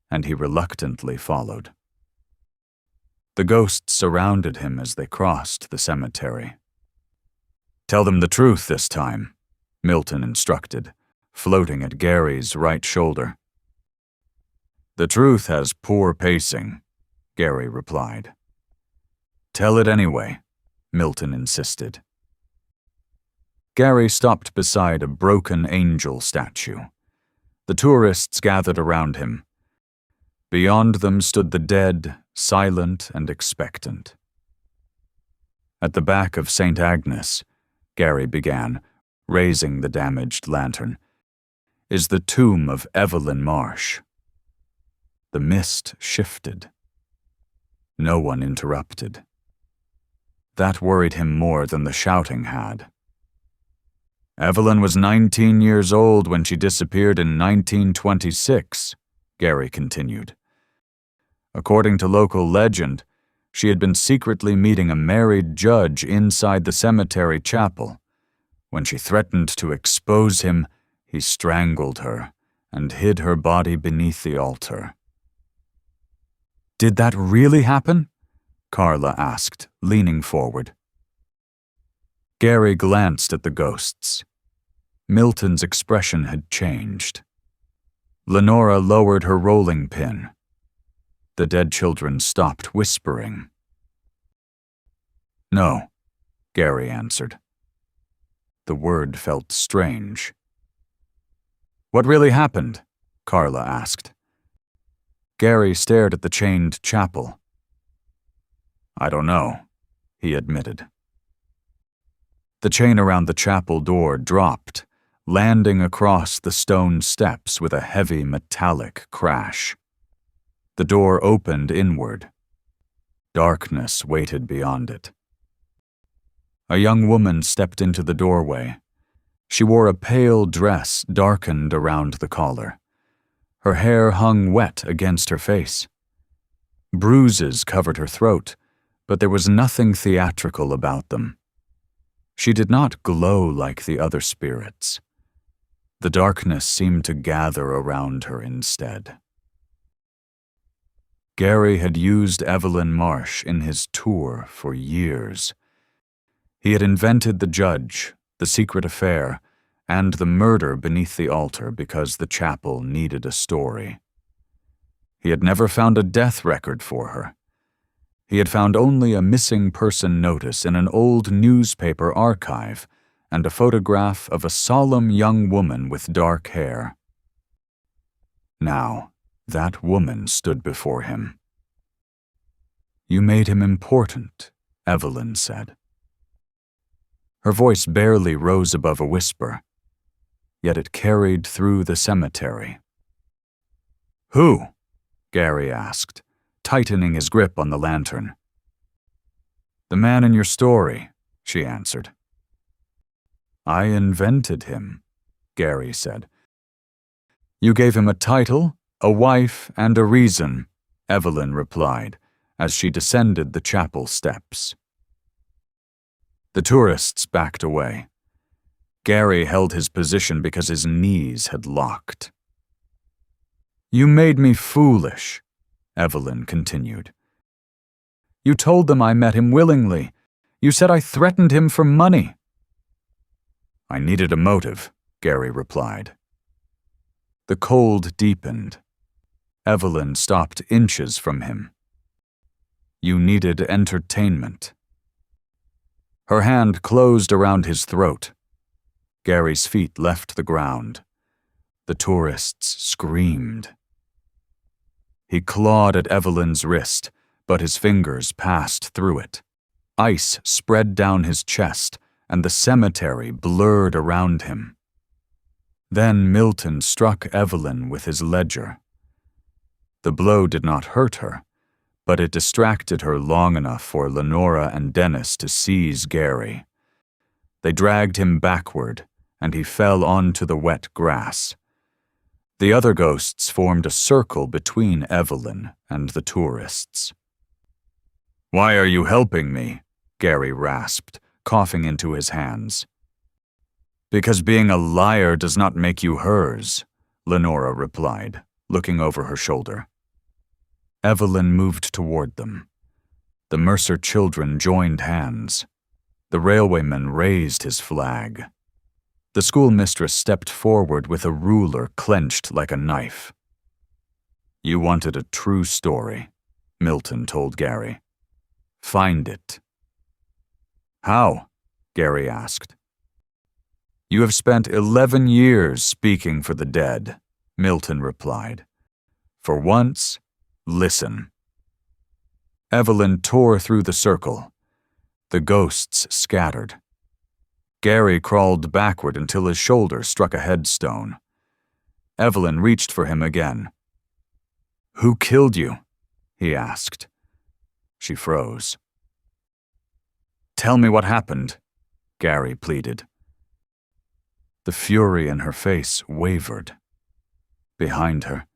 and he reluctantly followed. The ghosts surrounded him as they crossed the cemetery. Tell them the truth this time, Milton instructed, floating at Gary's right shoulder. The truth has poor pacing, Gary replied. Tell it anyway, Milton insisted. Gary stopped beside a broken angel statue. The tourists gathered around him. Beyond them stood the dead, silent and expectant. At the back of St. Agnes, Gary began, raising the damaged lantern, is the tomb of Evelyn Marsh. The mist shifted. No one interrupted. That worried him more than the shouting had. Evelyn was 19 years old when she disappeared in 1926, Gary continued. According to local legend, she had been secretly meeting a married judge inside the cemetery chapel. When she threatened to expose him, he strangled her and hid her body beneath the altar. Did that really happen? Carla asked, leaning forward. Gary glanced at the ghosts. Milton's expression had changed. Lenora lowered her rolling pin. The dead children stopped whispering. No, Gary answered. The word felt strange. "What really happened?" Carla asked. Gary stared at the chained chapel. "I don't know," he admitted. The chain around the chapel door dropped, landing across the stone steps with a heavy metallic crash. The door opened inward. Darkness waited beyond it. A young woman stepped into the doorway. She wore a pale dress darkened around the collar. Her hair hung wet against her face. Bruises covered her throat, but there was nothing theatrical about them. She did not glow like the other spirits. The darkness seemed to gather around her instead. Gary had used Evelyn Marsh in his tour for years. He had invented the judge, the secret affair, and the murder beneath the altar because the chapel needed a story. He had never found a death record for her. He had found only a missing person notice in an old newspaper archive and a photograph of a solemn young woman with dark hair. Now, that woman stood before him. "You made him important," Evelyn said. Her voice barely rose above a whisper, yet it carried through the cemetery. "Who?" Gary asked, tightening his grip on the lantern. "The man in your story," she answered. "I invented him," Gary said. "You gave him a title, a wife, and a reason," Evelyn replied, as she descended the chapel steps. The tourists backed away. Gary held his position because his knees had locked. "You made me foolish," Evelyn continued. "You told them I met him willingly. You said I threatened him for money." "I needed a motive," Gary replied. The cold deepened. Evelyn stopped inches from him. "You needed entertainment." Her hand closed around his throat. Gary's feet left the ground. The tourists screamed. He clawed at Evelyn's wrist, but his fingers passed through it. Ice spread down his chest, and the cemetery blurred around him. Then Milton struck Evelyn with his ledger. The blow did not hurt her, but it distracted her long enough for Lenora and Dennis to seize Gary. They dragged him backward, and he fell onto the wet grass. The other ghosts formed a circle between Evelyn and the tourists. "Why are you helping me?" Gary rasped, coughing into his hands. "Because being a liar does not make you hers," Lenora replied, looking over her shoulder. Evelyn moved toward them. The Mercer children joined hands. The railwayman raised his flag. The schoolmistress stepped forward with a ruler clenched like a knife. "You wanted a true story," Milton told Gary. "Find it." "How?" Gary asked. "You have spent 11 years speaking for the dead," Milton replied. "For once, listen." Evelyn tore through the circle. The ghosts scattered. Gary crawled backward until his shoulder struck a headstone. Evelyn reached for him again. "Who killed you?" he asked. She froze. "Tell me what happened," Gary pleaded. The fury in her face wavered. Behind her,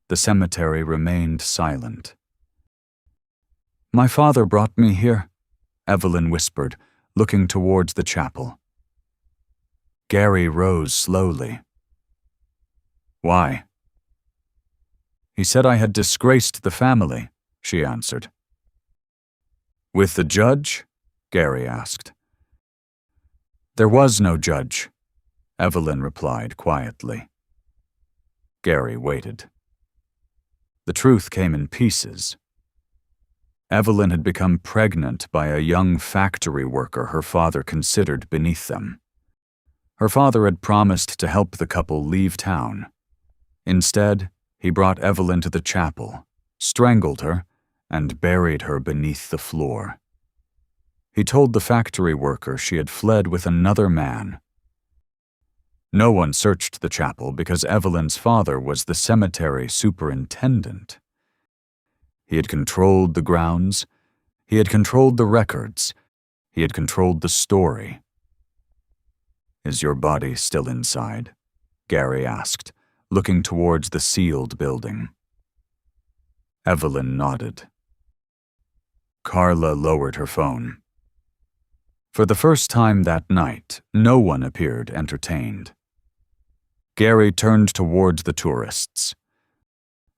the cemetery remained silent. "My father brought me here," Evelyn whispered, looking towards the chapel. Gary rose slowly. "Why?" "He said I had disgraced the family," she answered. "With the judge?" Gary asked. "There was no judge," Evelyn replied quietly. Gary waited. The truth came in pieces. Evelyn had become pregnant by a young factory worker her father considered beneath them. Her father had promised to help the couple leave town. Instead, he brought Evelyn to the chapel, strangled her, and buried her beneath the floor. He told the factory worker she had fled with another man. No one searched the chapel because Evelyn's father was the cemetery superintendent. He had controlled the grounds, he had controlled the records, he had controlled the story. "Is your body still inside?" Gary asked, looking towards the sealed building. Evelyn nodded. Carla lowered her phone. For the first time that night, no one appeared entertained. Gary turned towards the tourists.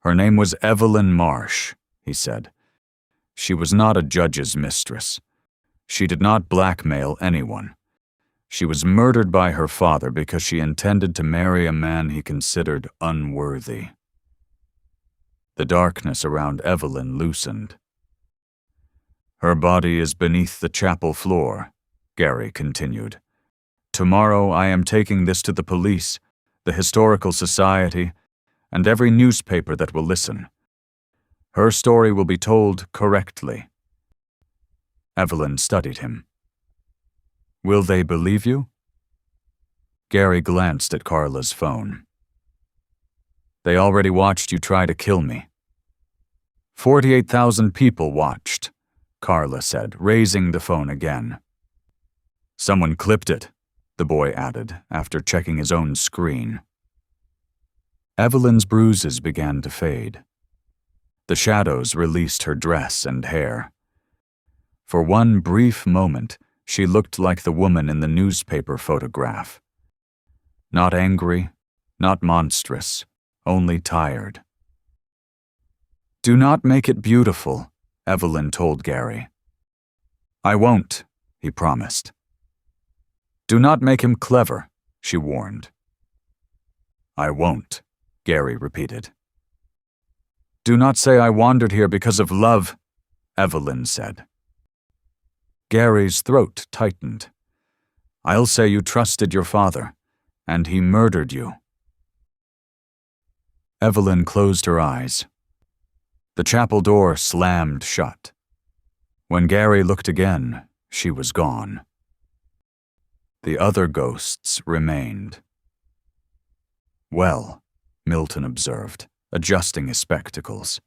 "Her name was Evelyn Marsh," he said. "She was not a judge's mistress. She did not blackmail anyone. She was murdered by her father because she intended to marry a man he considered unworthy." The darkness around Evelyn loosened. "Her body is beneath the chapel floor," Gary continued. "Tomorrow I am taking this to the police, the Historical Society, and every newspaper that will listen. Her story will be told correctly." Evelyn studied him. "Will they believe you?" Gary glanced at Carla's phone. "They already watched you try to kill me." 48,000 people watched, Carla said, raising the phone again. "Someone clipped it," the boy added, after checking his own screen. Evelyn's bruises began to fade. The shadows released her dress and hair. For one brief moment, she looked like the woman in the newspaper photograph. Not angry, not monstrous, only tired. "Do not make it beautiful," Evelyn told Gary. "I won't," he promised. "Do not make him clever," she warned. "I won't," Gary repeated. "Do not say I wandered here because of love," Evelyn said. Gary's throat tightened. "I'll say you trusted your father, and he murdered you." Evelyn closed her eyes. The chapel door slammed shut. When Gary looked again, she was gone. The other ghosts remained. "Well," Milton observed, adjusting his spectacles.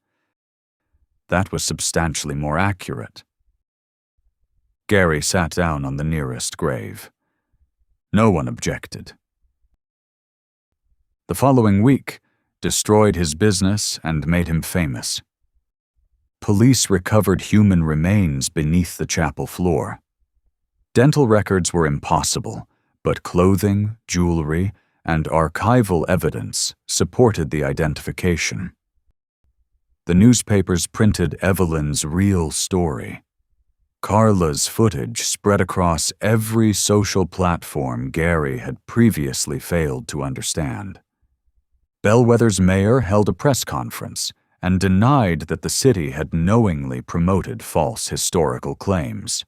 That was substantially more accurate. Gary sat down on the nearest grave. No one objected. The following week destroyed his business and made him famous. Police recovered human remains beneath the chapel floor. Dental records were impossible, but clothing, jewelry, and archival evidence supported the identification. The newspapers printed Evelyn's real story. Carla's footage spread across every social platform Gary had previously failed to understand. Bellwether's mayor held a press conference and denied that the city had knowingly promoted false historical claims.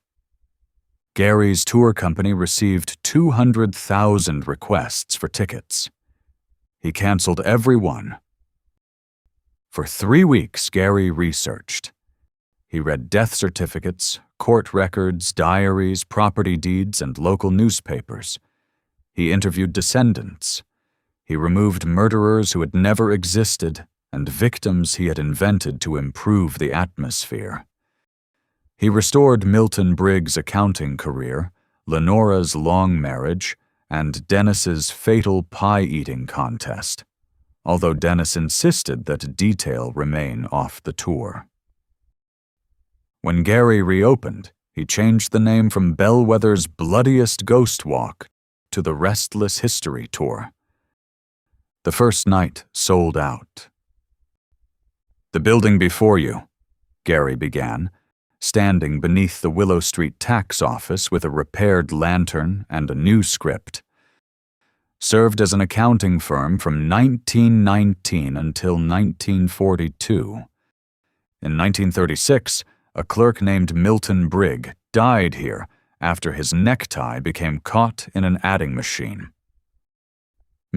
Gary's tour company received 200,000 requests for tickets. He canceled every one. For 3 weeks, Gary researched. He read death certificates, court records, diaries, property deeds, and local newspapers. He interviewed descendants. He removed murderers who had never existed and victims he had invented to improve the atmosphere. He restored Milton Briggs' accounting career, Lenora's long marriage, and Dennis's fatal pie-eating contest, although Dennis insisted that detail remain off the tour. When Gary reopened, he changed the name from Bellwether's Bloodiest Ghost Walk to the Restless History Tour. The first night sold out. "The building before you," Gary began, standing beneath the Willow Street tax office with a repaired lantern and a new script, served as an accounting firm from 1919 until 1942. In 1936, a clerk named Milton Brigg died here after his necktie became caught in an adding machine.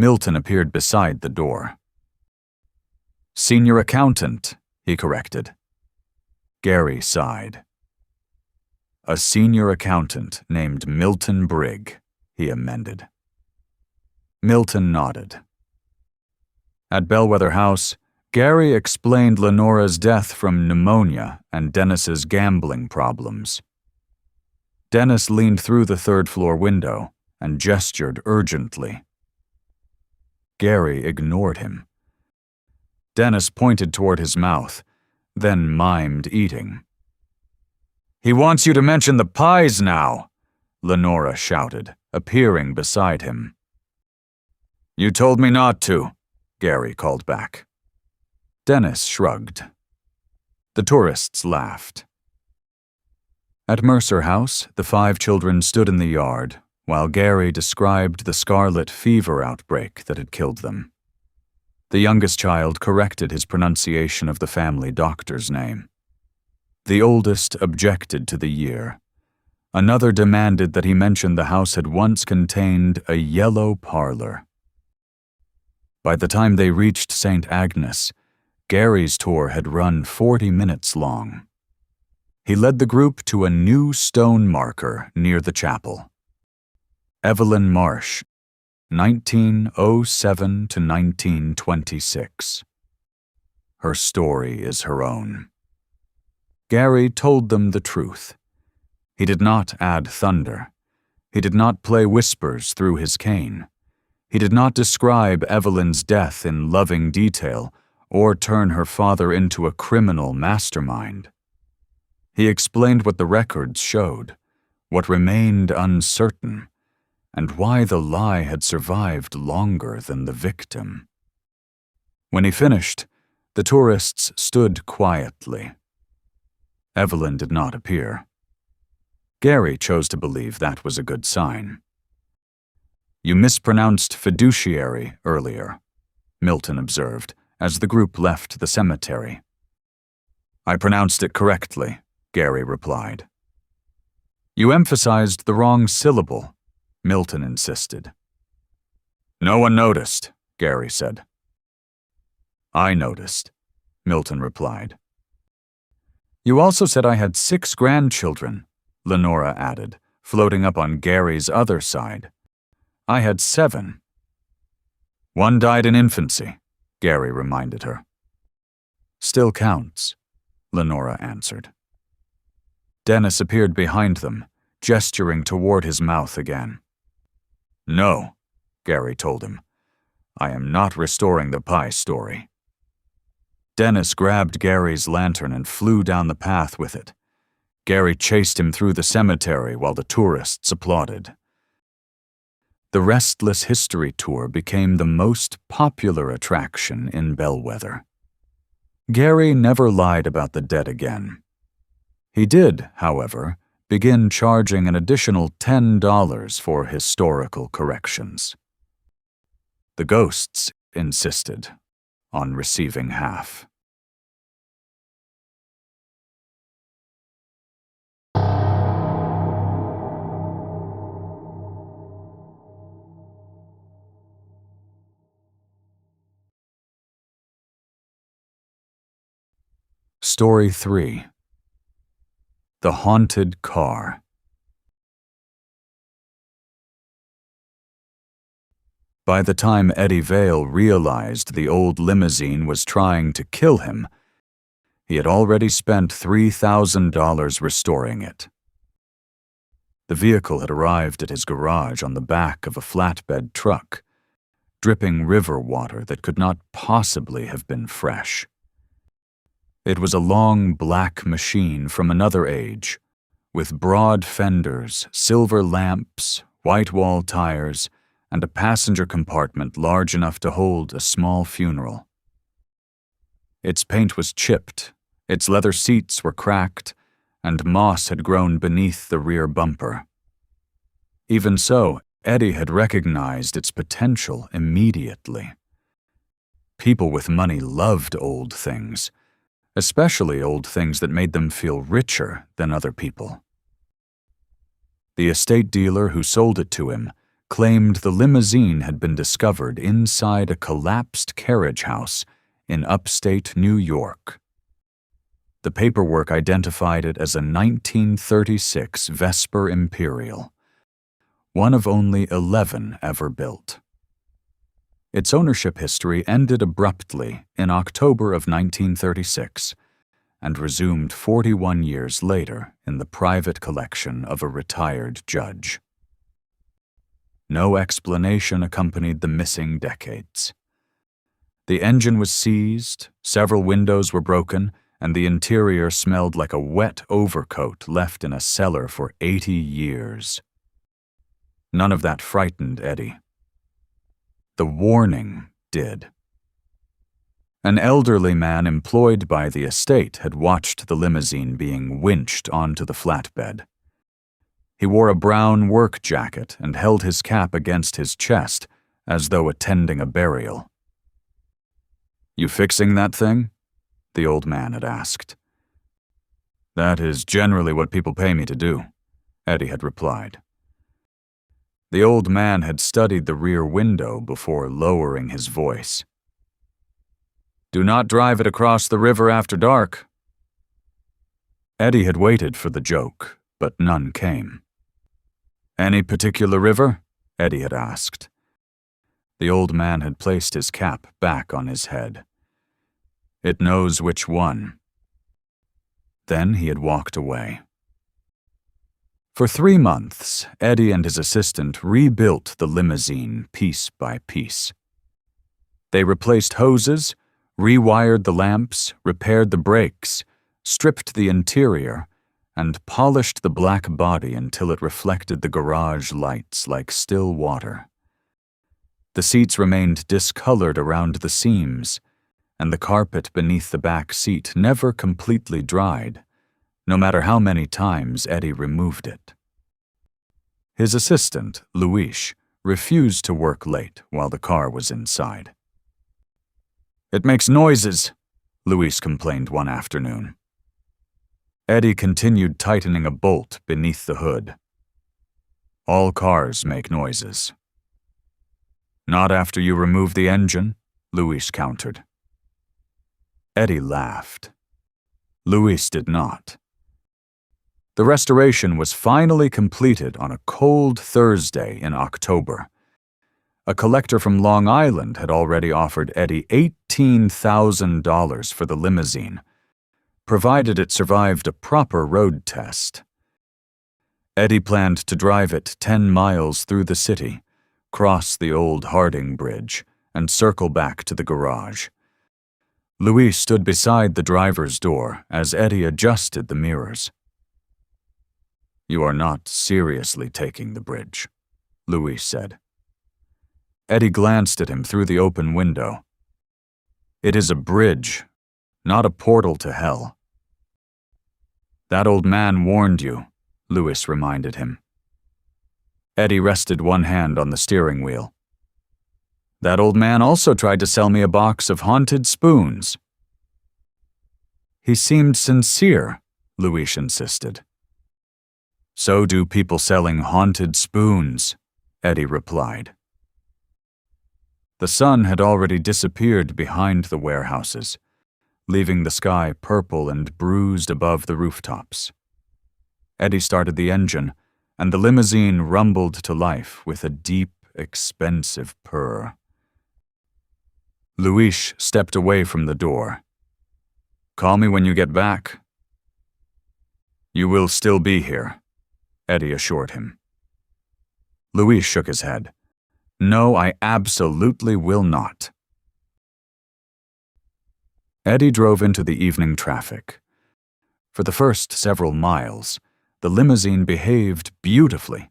Milton appeared beside the door. "Senior accountant," he corrected. Gary sighed. "A senior accountant named Milton Brigg," he amended. Milton nodded. At Bellwether House, Gary explained Lenora's death from pneumonia and Dennis's gambling problems. Dennis leaned through the third-floor window and gestured urgently. Gary ignored him. Dennis pointed toward his mouth, then mimed eating. "He wants you to mention the pies now," Lenora shouted, appearing beside him. "You told me not to," Gary called back. Dennis shrugged. The tourists laughed. At Mercer House, the 5 children stood in the yard while Gary described the scarlet fever outbreak that had killed them. The youngest child corrected his pronunciation of the family doctor's name. The oldest objected to the year. Another demanded that he mention the house had once contained a yellow parlor. By the time they reached St. Agnes, Gary's tour had run 40 minutes long. He led the group to a new stone marker near the chapel. Evelyn Marsh, 1907 to 1926. Her story is her own. Gary told them the truth. He did not add thunder. He did not play whispers through his cane. He did not describe Evelyn's death in loving detail or turn her father into a criminal mastermind. He explained what the records showed, what remained uncertain, and why the lie had survived longer than the victim. When he finished, the tourists stood quietly. Evelyn did not appear. Gary chose to believe that was a good sign. "You mispronounced fiduciary earlier," Milton observed as the group left the cemetery. "I pronounced it correctly," Gary replied. "You emphasized the wrong syllable," Milton insisted. "No one noticed," Gary said. "I noticed," Milton replied. "You also said I had 6 grandchildren," Lenora added, floating up on Gary's other side. "I had 7. "One died in infancy," Gary reminded her. "Still counts," Lenora answered. Dennis appeared behind them, gesturing toward his mouth again. "No," Gary told him. "I am not restoring the pie story." Dennis grabbed Gary's lantern and flew down the path with it. Gary chased him through the cemetery while the tourists applauded. The Restless History Tour became the most popular attraction in Bellwether. Gary never lied about the dead again. He did, however, begin charging an additional $10 for historical corrections. The ghosts insisted on receiving half. Story 3. The Haunted Car. By the time Eddie Vale realized the old limousine was trying to kill him, he had already spent $3,000 restoring it. The vehicle had arrived at his garage on the back of a flatbed truck, dripping river water that could not possibly have been fresh. It was a long black machine from another age, with broad fenders, silver lamps, white wall tires, and a passenger compartment large enough to hold a small funeral. Its paint was chipped, its leather seats were cracked, and moss had grown beneath the rear bumper. Even so, Eddie had recognized its potential immediately. People with money loved old things, especially old things that made them feel richer than other people. The estate dealer who sold it to him claimed the limousine had been discovered inside a collapsed carriage house in upstate New York. The paperwork identified it as a 1936 Vesper Imperial, one of only 11 ever built. Its ownership history ended abruptly in October of 1936 and resumed 41 years later in the private collection of a retired judge. No explanation accompanied the missing decades. The engine was seized, several windows were broken, and the interior smelled like a wet overcoat left in a cellar for 80 years. None of that frightened Eddie. The warning did. An elderly man employed by the estate had watched the limousine being winched onto the flatbed. He wore a brown work jacket and held his cap against his chest as though attending a burial. "You fixing that thing?" the old man had asked. "That is generally what people pay me to do," Eddie had replied. The old man had studied the rear window before lowering his voice. "Do not drive it across the river after dark." Eddie had waited for the joke, but none came. "Any particular river?" Eddie had asked. The old man had placed his cap back on his head. "It knows which one." Then he had walked away. For 3 months, Eddie and his assistant rebuilt the limousine piece by piece. They replaced hoses, rewired the lamps, repaired the brakes, stripped the interior, and polished the black body until it reflected the garage lights like still water. The seats remained discolored around the seams, and the carpet beneath the back seat never completely dried, no matter how many times Eddie removed it. His assistant, Luis, refused to work late while the car was inside. "It makes noises," Luis complained one afternoon. Eddie continued tightening a bolt beneath the hood. "All cars make noises." "Not after you remove the engine," Luis countered. Eddie laughed. Luis did not. The restoration was finally completed on a cold Thursday in October. A collector from Long Island had already offered Eddie $18,000 for the limousine, provided it survived a proper road test. Eddie planned to drive it 10 miles through the city, cross the old Harding Bridge, and circle back to the garage. Luis stood beside the driver's door as Eddie adjusted the mirrors. "You are not seriously taking the bridge," Luis said. Eddie glanced at him through the open window. "It is a bridge, not a portal to hell." "That old man warned you," Luis reminded him. Eddie rested one hand on the steering wheel. "That old man also tried to sell me a box of haunted spoons." "He seemed sincere," Luis insisted. "So do people selling haunted spoons," Eddie replied. The sun had already disappeared behind the warehouses, leaving the sky purple and bruised above the rooftops. Eddie started the engine, and the limousine rumbled to life with a deep, expensive purr. Luis stepped away from the door. "Call me when you get back." "You will still be here," Eddie assured him. Luis shook his head. "No, I absolutely will not." Eddie drove into the evening traffic. For the first several miles, the limousine behaved beautifully.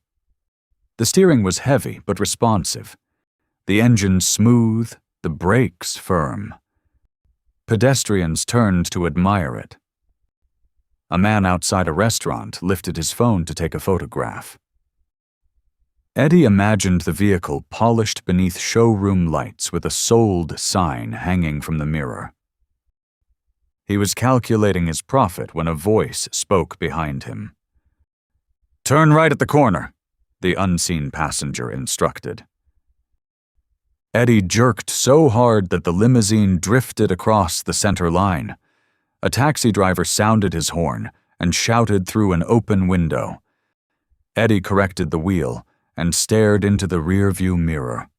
The steering was heavy but responsive, the engine smooth, the brakes firm. Pedestrians turned to admire it. A man outside a restaurant lifted his phone to take a photograph. Eddie imagined the vehicle polished beneath showroom lights with a sold sign hanging from the mirror. He was calculating his profit when a voice spoke behind him. "Turn right at the corner," the unseen passenger instructed. Eddie jerked so hard that the limousine drifted across the center line. A taxi driver sounded his horn and shouted through an open window. Eddie corrected the wheel and stared into the rear-view mirror.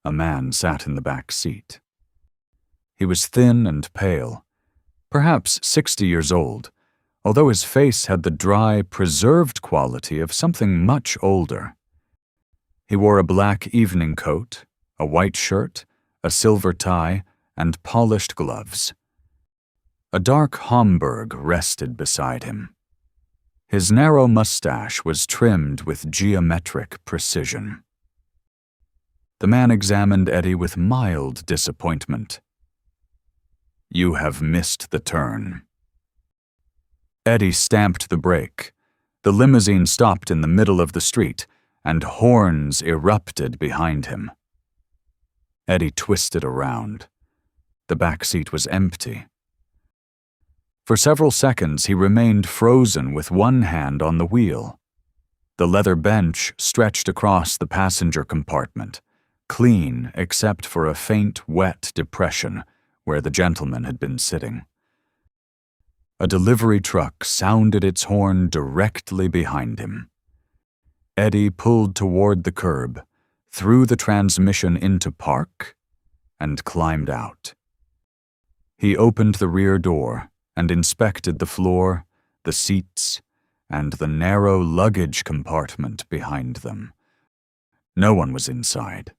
A man sat in the back seat. He was thin and pale, perhaps 60 years old, although his face had the dry, preserved quality of something much older. He wore a black evening coat, a white shirt, a silver tie, and polished gloves. A dark Homburg rested beside him. His narrow mustache was trimmed with geometric precision. The man examined Eddie with mild disappointment. "You have missed the turn." Eddie stamped the brake. The limousine stopped in the middle of the street, and horns erupted behind him. Eddie twisted around. The back seat was empty. For several seconds he remained frozen with one hand on the wheel. The leather bench stretched across the passenger compartment, clean except for a faint, wet depression where the gentleman had been sitting. A delivery truck sounded its horn directly behind him. Eddie pulled toward the curb, threw the transmission into park, and climbed out. He opened the rear door and inspected the floor, the seats, and the narrow luggage compartment behind them. No one was inside.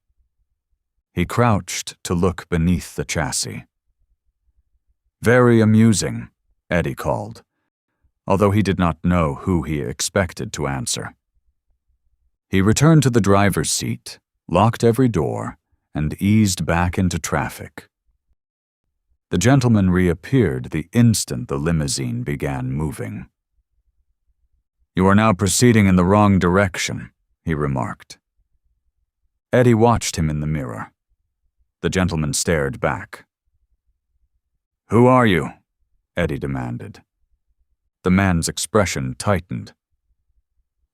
He crouched to look beneath the chassis. "Very amusing," Eddie called, although he did not know who he expected to answer. He returned to the driver's seat, locked every door, and eased back into traffic. The gentleman reappeared the instant the limousine began moving. "You are now proceeding in the wrong direction," he remarked. Eddie watched him in the mirror. The gentleman stared back. "Who are you?" Eddie demanded. The man's expression tightened.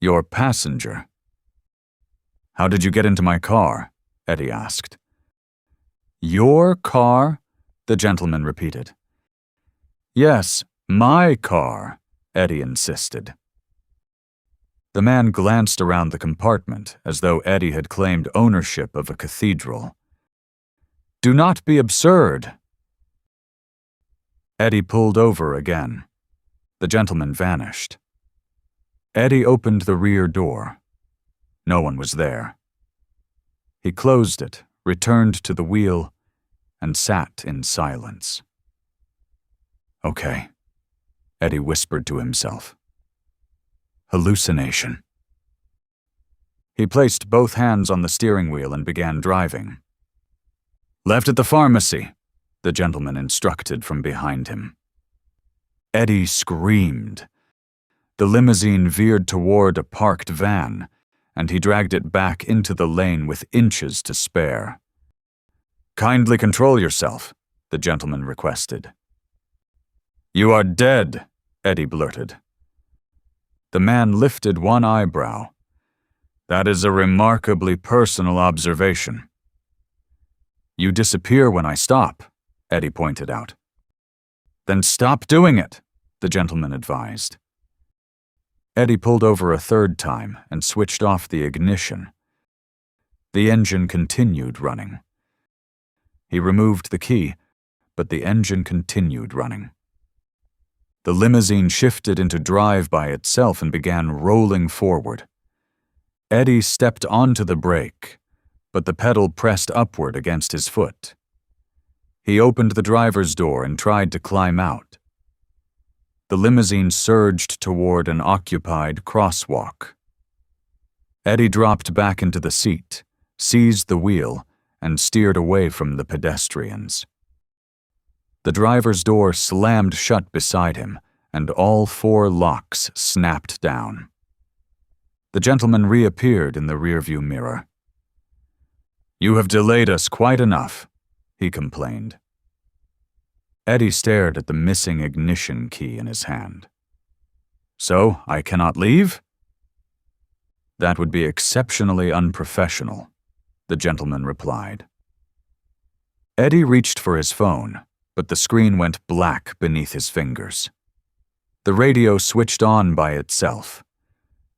"Your passenger." "How did you get into my car?" Eddie asked. "Your car?" the gentleman repeated. "Yes, my car," Eddie insisted. The man glanced around the compartment as though Eddie had claimed ownership of a cathedral. "Do not be absurd." Eddie pulled over again. The gentleman vanished. Eddie opened the rear door. No one was there. He closed it, returned to the wheel, and sat in silence. "Okay," Eddie whispered to himself. "Hallucination." He placed both hands on the steering wheel and began driving. "Left at the pharmacy," the gentleman instructed from behind him. Eddie screamed. The limousine veered toward a parked van, and he dragged it back into the lane with inches to spare. "Kindly control yourself," the gentleman requested. "You are dead," Eddie blurted. The man lifted one eyebrow. "That is a remarkably personal observation." "You disappear when I stop," Eddie pointed out. "Then stop doing it," the gentleman advised. Eddie pulled over a third time and switched off the ignition. The engine continued running. He removed the key, but the engine continued running. The limousine shifted into drive by itself and began rolling forward. Eddie stepped onto the brake, but the pedal pressed upward against his foot. He opened the driver's door and tried to climb out. The limousine surged toward an occupied crosswalk. Eddie dropped back into the seat, seized the wheel, and steered away from the pedestrians. The driver's door slammed shut beside him, and all 4 locks snapped down. The gentleman reappeared in the rearview mirror. "You have delayed us quite enough," he complained. Eddie stared at the missing ignition key in his hand. "So, I cannot leave?" That would be exceptionally unprofessional, the gentleman replied. Eddie reached for his phone, but the screen went black beneath his fingers. The radio switched on by itself.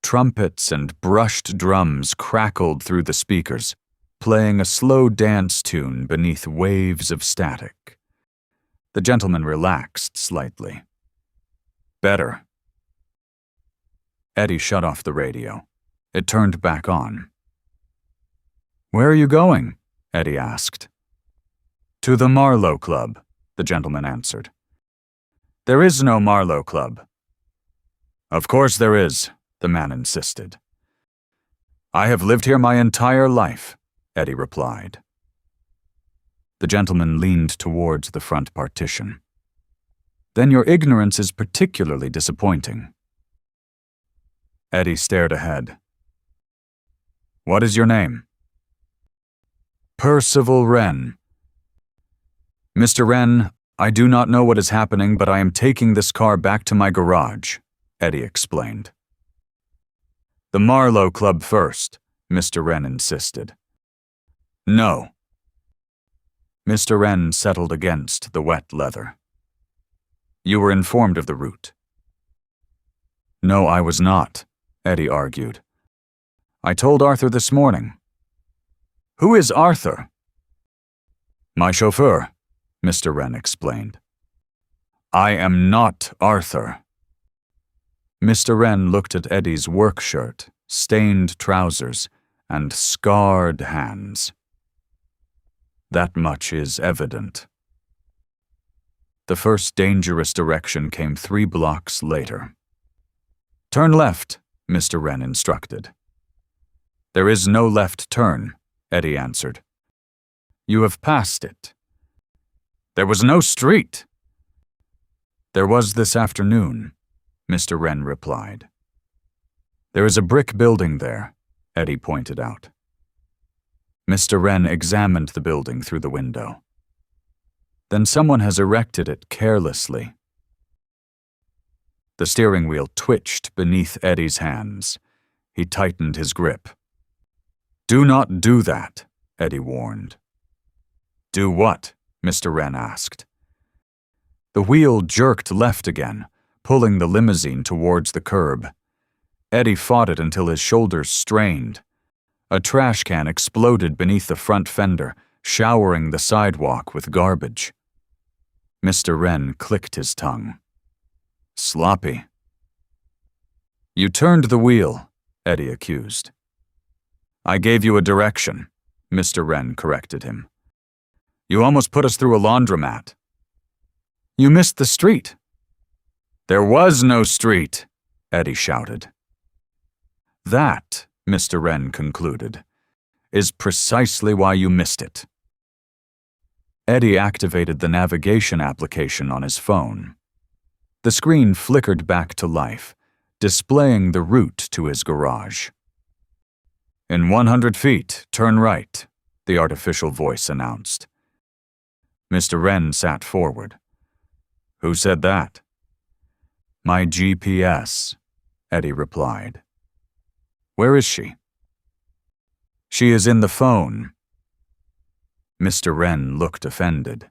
Trumpets and brushed drums crackled through the speakers, playing a slow dance tune beneath waves of static. The gentleman relaxed slightly. Better. Eddie shut off the radio. It turned back on. Where are you going? Eddie asked. To the Marlowe Club, the gentleman answered. There is no Marlowe Club. Of course there is, the man insisted. I have lived here my entire life, Eddie replied. The gentleman leaned towards the front partition. Then your ignorance is particularly disappointing. Eddie stared ahead. What is your name? Percival Wren. Mr. Wren, I do not know what is happening, but I am taking this car back to my garage, Eddie explained. The Marlowe Club first, Mr. Wren insisted. No. Mr. Wren settled against the wet leather. You were informed of the route. No, I was not, Eddie argued. I told Arthur this morning. Who is Arthur? My chauffeur, Mr. Wren explained. I am not Arthur. Mr. Wren looked at Eddie's work shirt, stained trousers, and scarred hands. That much is evident. The first dangerous direction came 3 blocks later. Turn left, Mr. Wren instructed. There is no left turn, Eddie answered. You have passed it. There was no street. There was this afternoon, Mr. Wren replied. There is a brick building there, Eddie pointed out. Mr. Wren examined the building through the window. Then someone has erected it carelessly. The steering wheel twitched beneath Eddie's hands. He tightened his grip. Do not do that, Eddie warned. Do what? Mr. Wren asked. The wheel jerked left again, pulling the limousine towards the curb. Eddie fought it until his shoulders strained. A trash can exploded beneath the front fender, showering the sidewalk with garbage. Mr. Wren clicked his tongue. Sloppy. You turned the wheel, Eddie accused. I gave you a direction, Mr. Wren corrected him. You almost put us through a laundromat. You missed the street. There was no street, Eddie shouted. That, Mr. Wren concluded, is precisely why you missed it. Eddie activated the navigation application on his phone. The screen flickered back to life, displaying the route to his garage. In 100 feet, turn right, the artificial voice announced. Mr. Wren sat forward. Who said that? My GPS, Eddie replied. Where is she? She is in the phone. Mr. Wren looked offended.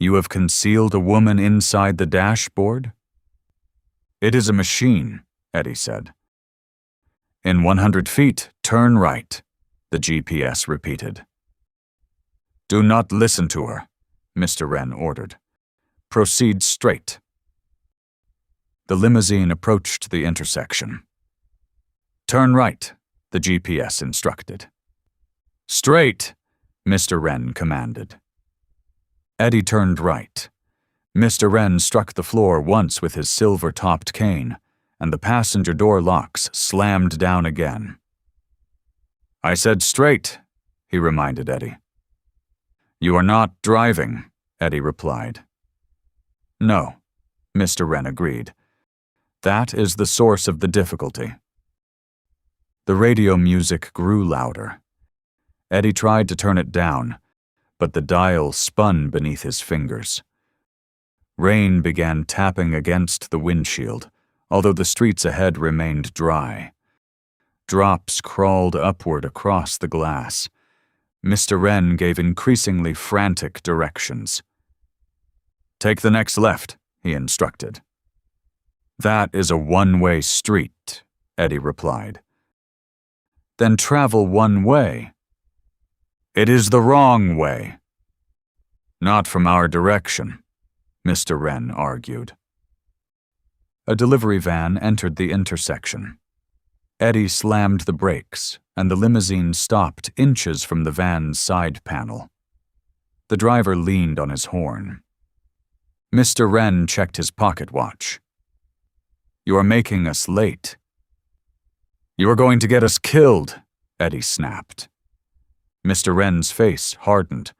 You have concealed a woman inside the dashboard? It is a machine, Eddie said. In 100 feet, turn right, the GPS repeated. Do not listen to her, Mr. Wren ordered. Proceed straight. The limousine approached the intersection. Turn right, the GPS instructed. Straight, Mr. Wren commanded. Eddie turned right. Mr. Wren struck the floor once with his silver-topped cane, and the passenger door locks slammed down again. I said straight, he reminded Eddie. You are not driving, Eddie replied. No, Mr. Wren agreed. That is the source of the difficulty. The radio music grew louder. Eddie tried to turn it down, but the dial spun beneath his fingers. Rain began tapping against the windshield, although the streets ahead remained dry. Drops crawled upward across the glass. Mr. Wren gave increasingly frantic directions. "Take the next left," he instructed. "That is a one-way street," Eddie replied. "Then travel one way." "It is the wrong way." "Not from our direction," Mr. Wren argued. A delivery van entered the intersection. Eddie slammed the brakes, and the limousine stopped inches from the van's side panel. The driver leaned on his horn. Mr. Wren checked his pocket watch. "You are making us late." "You are going to get us killed," Eddie snapped. Mr. Wren's face hardened.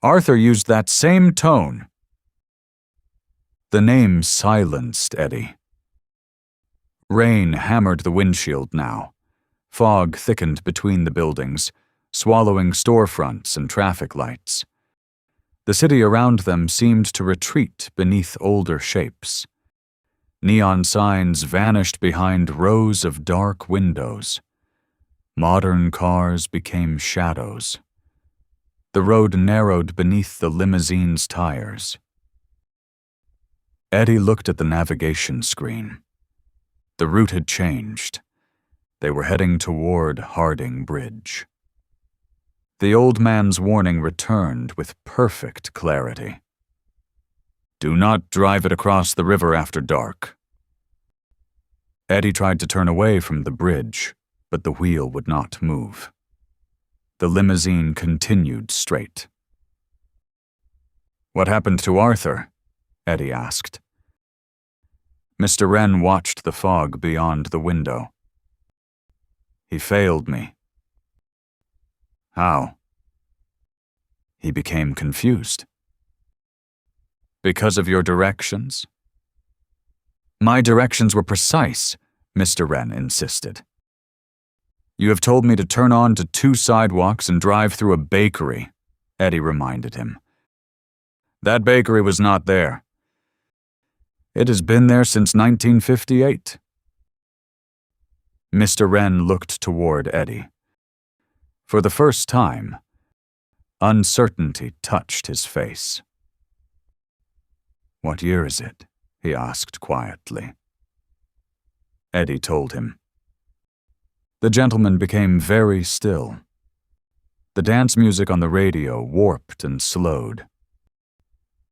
"Arthur used that same tone." The name silenced Eddie. Rain hammered the windshield now. Fog thickened between the buildings, swallowing storefronts and traffic lights. The city around them seemed to retreat beneath older shapes. Neon signs vanished behind rows of dark windows. Modern cars became shadows. The road narrowed beneath the limousine's tires. Eddie looked at the navigation screen. The route had changed. They were heading toward Harding Bridge. The old man's warning returned with perfect clarity. "Do not drive it across the river after dark." Eddie tried to turn away from the bridge, but the wheel would not move. The limousine continued straight. "What happened to Arthur?" Eddie asked. Mr. Wren watched the fog beyond the window. "He failed me." "How?" He became confused. "Because of your directions?" "My directions were precise," Mr. Wren insisted. "You have told me to turn on to 2 sidewalks and drive through a bakery," Eddie reminded him. "That bakery was not there." "It has been there since 1958. Mr. Wren looked toward Eddie. For the first time, uncertainty touched his face. "What year is it?" he asked quietly. Eddie told him. The gentleman became very still. The dance music on the radio warped and slowed.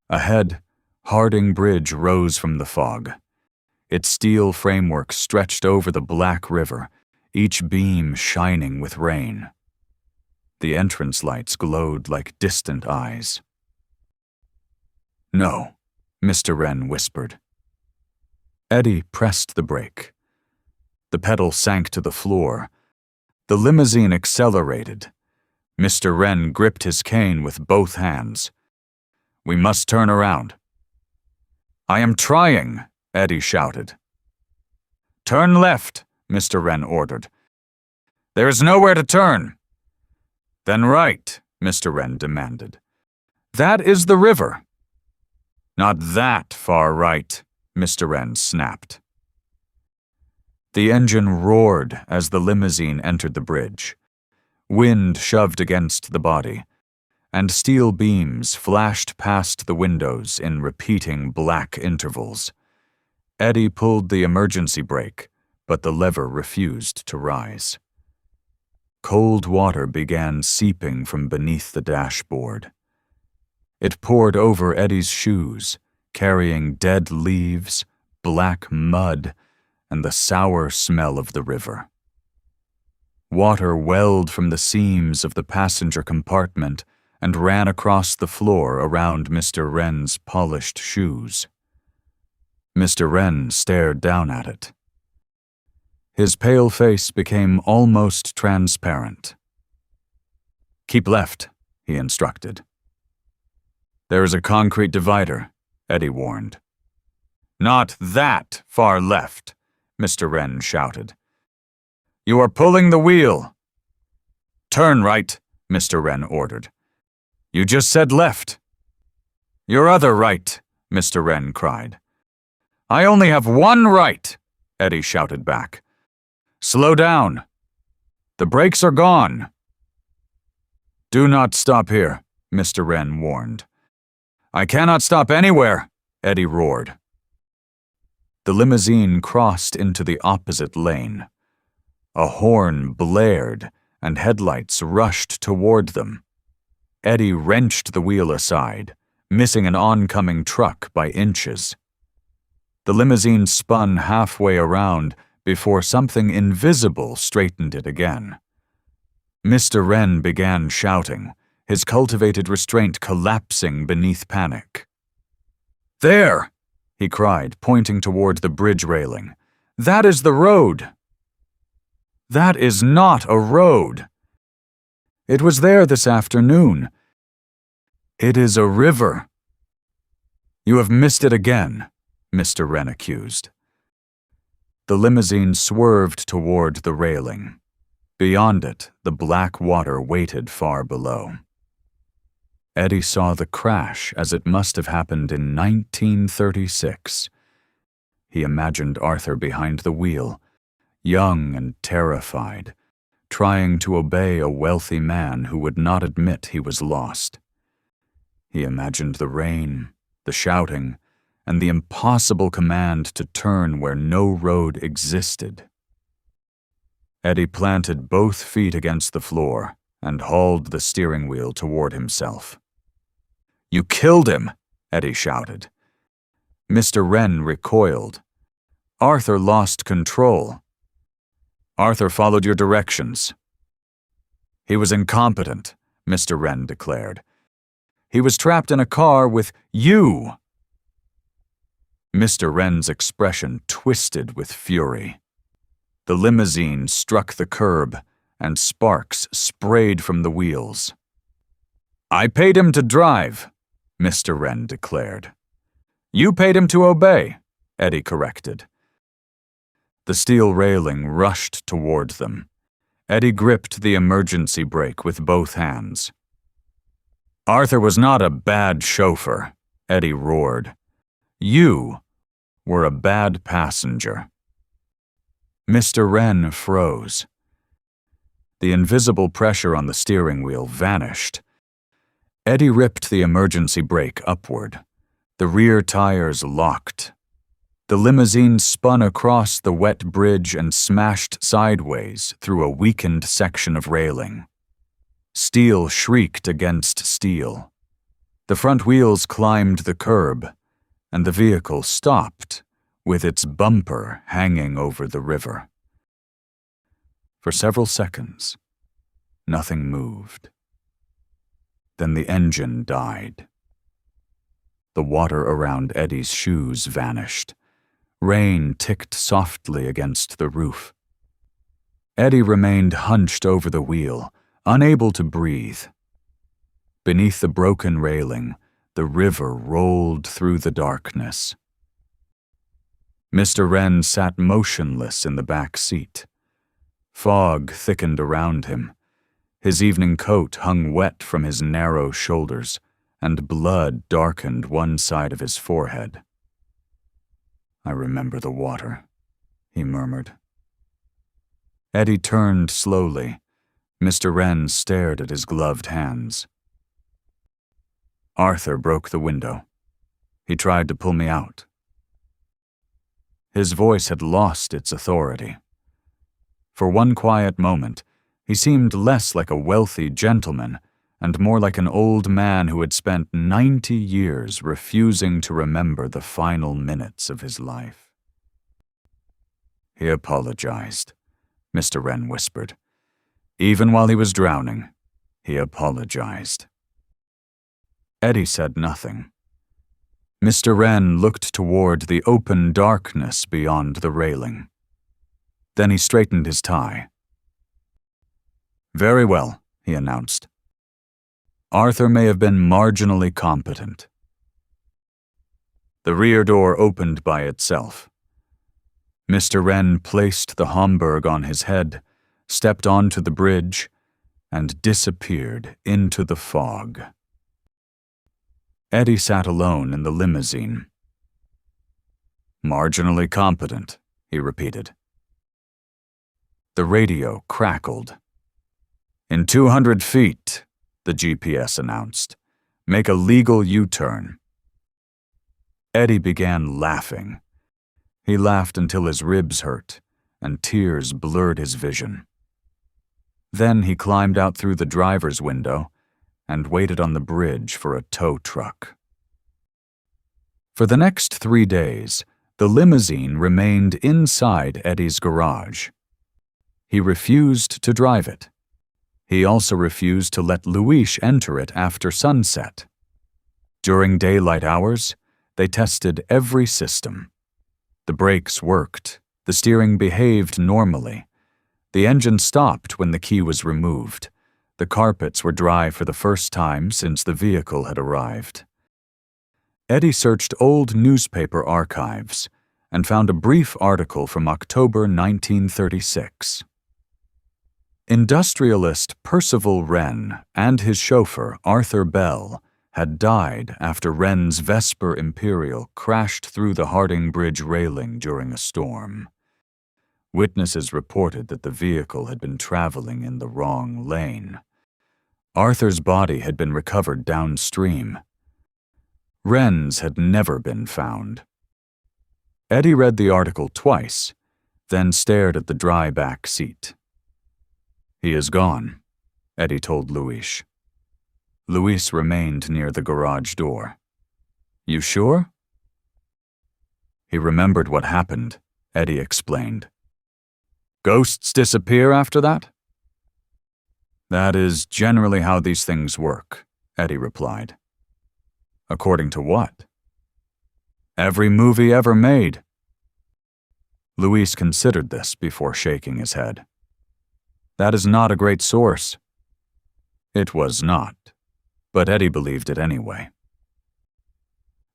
Ahead, Harding Bridge rose from the fog. Its steel framework stretched over the black river, each beam shining with rain. The entrance lights glowed like distant eyes. "No," Mr. Wren whispered. Eddie pressed the brake. The pedal sank to the floor. The limousine accelerated. Mr. Wren gripped his cane with both hands. "We must turn around." "I am trying," Eddie shouted. "Turn left," Mr. Wren ordered. "There is nowhere to turn." "Then right," Mr. Wren demanded. "That is the river." "Not that far right," Mr. Wren snapped. The engine roared as the limousine entered the bridge. Wind shoved against the body, and steel beams flashed past the windows in repeating black intervals. Eddie pulled the emergency brake, but the lever refused to rise. Cold water began seeping from beneath the dashboard. It poured over Eddie's shoes, carrying dead leaves, black mud, and the sour smell of the river. Water welled from the seams of the passenger compartment and ran across the floor around Mr. Wren's polished shoes. Mr. Wren stared down at it. His pale face became almost transparent. "Keep left," he instructed. "There is a concrete divider," Eddie warned. "Not that far left," Mr. Wren shouted. "You are pulling the wheel." "Turn right," Mr. Wren ordered. "You just said left." "Your other right," Mr. Wren cried. "I only have one right," Eddie shouted back. Slow down! The brakes are gone! Do not stop here, Mr. Wren warned. I cannot stop anywhere, Eddie roared. The limousine crossed into the opposite lane. A horn blared, and headlights rushed toward them. Eddie wrenched the wheel aside, missing an oncoming truck by inches. The limousine spun halfway around before something invisible straightened it again. Mr. Wren began shouting, his cultivated restraint collapsing beneath panic. There! He cried, pointing toward the bridge railing. That is the road! That is not a road! It was there this afternoon. It is a river. You have missed it again, Mr. Wren accused. The limousine swerved toward the railing. Beyond it, the black water waited far below. Eddie saw the crash as it must have happened in 1936. He imagined Arthur behind the wheel, young and terrified, trying to obey a wealthy man who would not admit he was lost. He imagined the rain, the shouting, and the impossible command to turn where no road existed. Eddie planted both feet against the floor and hauled the steering wheel toward himself. You killed him, Eddie shouted. Mr. Wren recoiled. Arthur lost control. Arthur followed your directions. He was incompetent, Mr. Wren declared. He was trapped in a car with you. Mr. Wren's expression twisted with fury. The limousine struck the curb, and sparks sprayed from the wheels. I paid him to drive, Mr. Wren declared. You paid him to obey, Eddie corrected. The steel railing rushed toward them. Eddie gripped the emergency brake with both hands. Arthur was not a bad chauffeur, Eddie roared. You were a bad passenger. Mr. Wren froze. The invisible pressure on the steering wheel vanished. Eddie ripped the emergency brake upward. The rear tires locked. The limousine spun across the wet bridge and smashed sideways through a weakened section of railing. Steel shrieked against steel. The front wheels climbed the curb, and the vehicle stopped, with its bumper hanging over the river. For several seconds, nothing moved. Then the engine died. The water around Eddie's shoes vanished. Rain ticked softly against the roof. Eddie remained hunched over the wheel, unable to breathe. Beneath the broken railing, the river rolled through the darkness. Mr. Wren sat motionless in the back seat. Fog thickened around him. His evening coat hung wet from his narrow shoulders, and blood darkened one side of his forehead. I remember the water, he murmured. Eddie turned slowly. Mr. Wren stared at his gloved hands. Arthur broke the window. He tried to pull me out. His voice had lost its authority. For one quiet moment, he seemed less like a wealthy gentleman and more like an old man who had spent 90 years refusing to remember the final minutes of his life. He apologized, Mr. Wren whispered. Even while he was drowning, he apologized. Eddie said nothing. Mr. Wren looked toward the open darkness beyond the railing. Then he straightened his tie. Very well, he announced. Arthur may have been marginally competent. The rear door opened by itself. Mr. Wren placed the Homburg on his head, stepped onto the bridge, and disappeared into the fog. Eddie sat alone in the limousine. Marginally competent, he repeated. The radio crackled. "In 200 feet, the GPS announced. Make a legal U-turn." Eddie began laughing. He laughed until his ribs hurt, and tears blurred his vision. Then he climbed out through the driver's window and waited on the bridge for a tow truck. For the next 3 days, the limousine remained inside Eddie's garage. He refused to drive it. He also refused to let Luis enter it after sunset. During daylight hours, they tested every system. The brakes worked, the steering behaved normally. The engine stopped when the key was removed. The carpets were dry for the first time since the vehicle had arrived. Eddie searched old newspaper archives and found a brief article from October 1936. Industrialist Percival Wren and his chauffeur, Arthur Bell, had died after Wren's Vesper Imperial crashed through the Harding Bridge railing during a storm. Witnesses reported that the vehicle had been traveling in the wrong lane. Arthur's body had been recovered downstream. Wren's had never been found. Eddie read the article twice, then stared at the dry back seat. "He is gone," Eddie told Luis. Luis remained near the garage door. "You sure?" He remembered what happened, Eddie explained. "Ghosts disappear after that?" "That is generally how these things work," Eddie replied. "According to what?" "Every movie ever made." Luis considered this before shaking his head. "That is not a great source." It was not, but Eddie believed it anyway.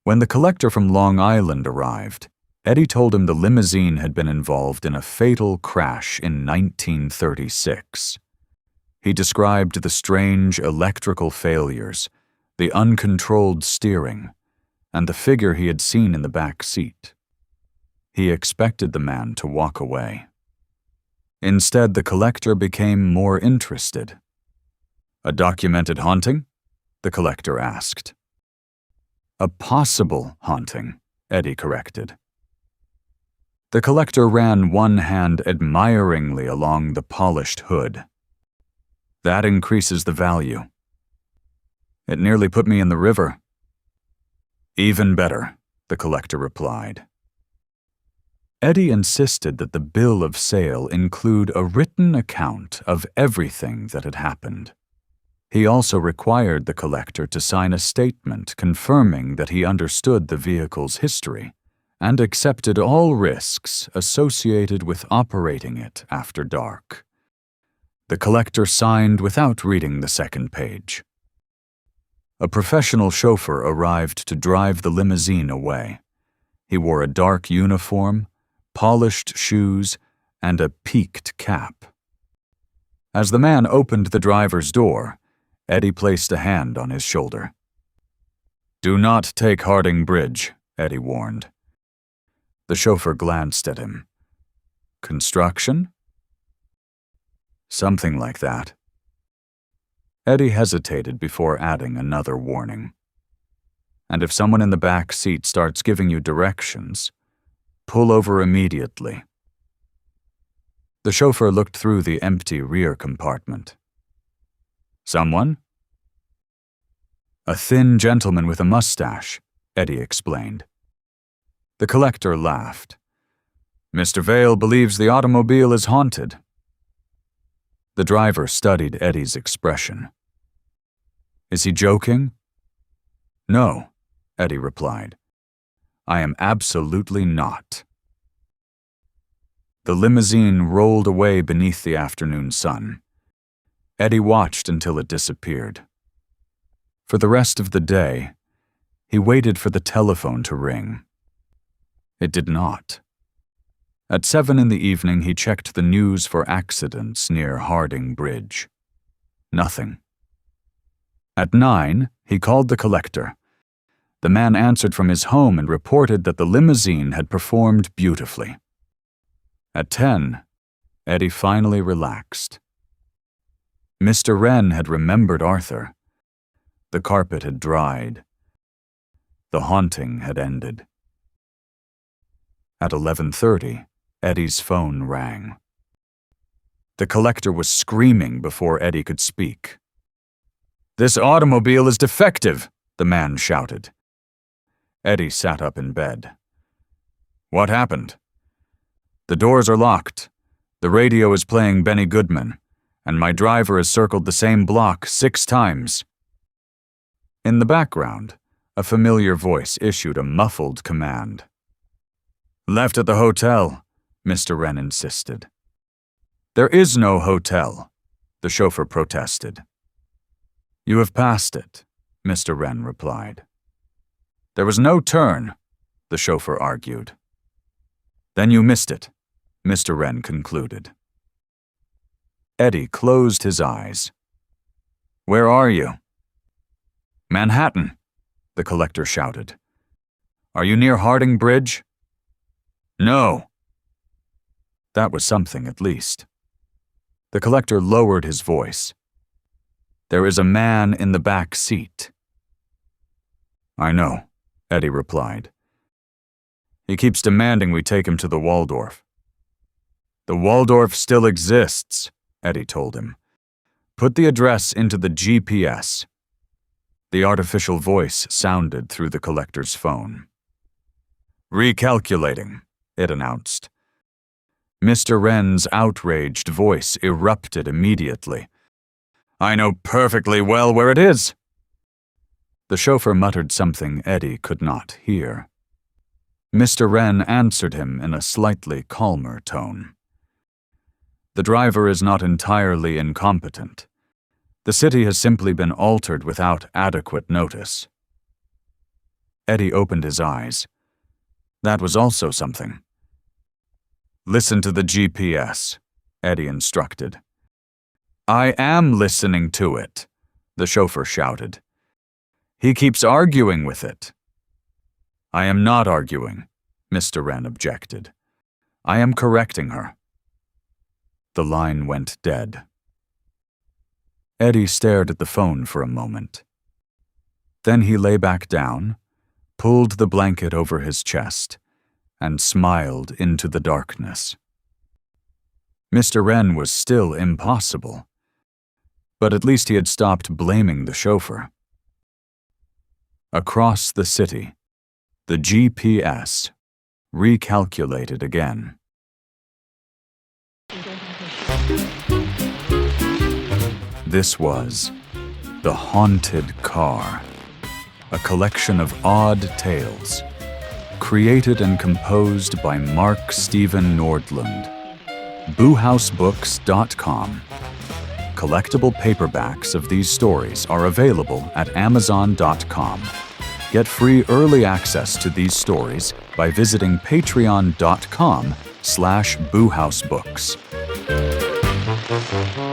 When the collector from Long Island arrived, Eddie told him the limousine had been involved in a fatal crash in 1936. He described the strange electrical failures, the uncontrolled steering, and the figure he had seen in the back seat. He expected the man to walk away. Instead, the collector became more interested. "A documented haunting?" the collector asked. "A possible haunting," Eddie corrected. The collector ran one hand admiringly along the polished hood. "That increases the value." "It nearly put me in the river." "Even better," the collector replied. Eddie insisted that the bill of sale include a written account of everything that had happened. He also required the collector to sign a statement confirming that he understood the vehicle's history and accepted all risks associated with operating it after dark. The collector signed without reading the second page. A professional chauffeur arrived to drive the limousine away. He wore a dark uniform, polished shoes, and a peaked cap. As the man opened the driver's door, Eddie placed a hand on his shoulder. "Do not take Harding Bridge," Eddie warned. The chauffeur glanced at him. "Construction?" "Something like that." Eddie hesitated before adding another warning. "And if someone in the back seat starts giving you directions, pull over immediately." The chauffeur looked through the empty rear compartment. "Someone?" "A thin gentleman with a mustache," Eddie explained. The collector laughed. "Mr. Vale believes the automobile is haunted." The driver studied Eddie's expression. "Is he joking?" "No," Eddie replied. "I am absolutely not." The limousine rolled away beneath the afternoon sun. Eddie watched until it disappeared. For the rest of the day, he waited for the telephone to ring. It did not. At 7 in the evening, he checked the news for accidents near Harding Bridge. Nothing. At 9, he called the collector. The man answered from his home and reported that the limousine had performed beautifully. At 10, Eddie finally relaxed. Mr. Wren had remembered Arthur. The carpet had dried. The haunting had ended. At 11:30, Eddie's phone rang. The collector was screaming before Eddie could speak. "This automobile is defective," the man shouted. Eddie sat up in bed. "What happened?" "The doors are locked. The radio is playing Benny Goodman, and my driver has circled the same block 6 times. In the background, a familiar voice issued a muffled command. "Left at the hotel," Mr. Wren insisted. "There is no hotel," the chauffeur protested. "You have passed it," Mr. Wren replied. "There was no turn," the chauffeur argued. "Then you missed it," Mr. Wren concluded. Eddie closed his eyes. "Where are you?" "Manhattan," the collector shouted. "Are you near Harding Bridge?" "No." That was something, at least. The collector lowered his voice. "There is a man in the back seat." "I know," Eddie replied. "He keeps demanding we take him to the Waldorf." "The Waldorf still exists," Eddie told him. "Put the address into the GPS." The artificial voice sounded through the collector's phone. "Recalculating," it announced. Mr. Wren's outraged voice erupted immediately. "I know perfectly well where it is." The chauffeur muttered something Eddie could not hear. Mr. Wren answered him in a slightly calmer tone. "The driver is not entirely incompetent. The city has simply been altered without adequate notice." Eddie opened his eyes. That was also something. "Listen to the GPS," Eddie instructed. "I am listening to it," the chauffeur shouted. "He keeps arguing with it." "I am not arguing," Mr. Wren objected. "I am correcting her." The line went dead. Eddie stared at the phone for a moment. Then he lay back down, pulled the blanket over his chest, and smiled into the darkness. Mr. Wren was still impossible, but at least he had stopped blaming the chauffeur. Across the city, the GPS recalculated again. This was The Haunted Car, a collection of odd tales, created and composed by Mark Stephen Nordlund. Boohousebooks.com. Collectible paperbacks of these stories are available at Amazon.com. Get free early access to these stories by visiting patreon.com/boohousebooks.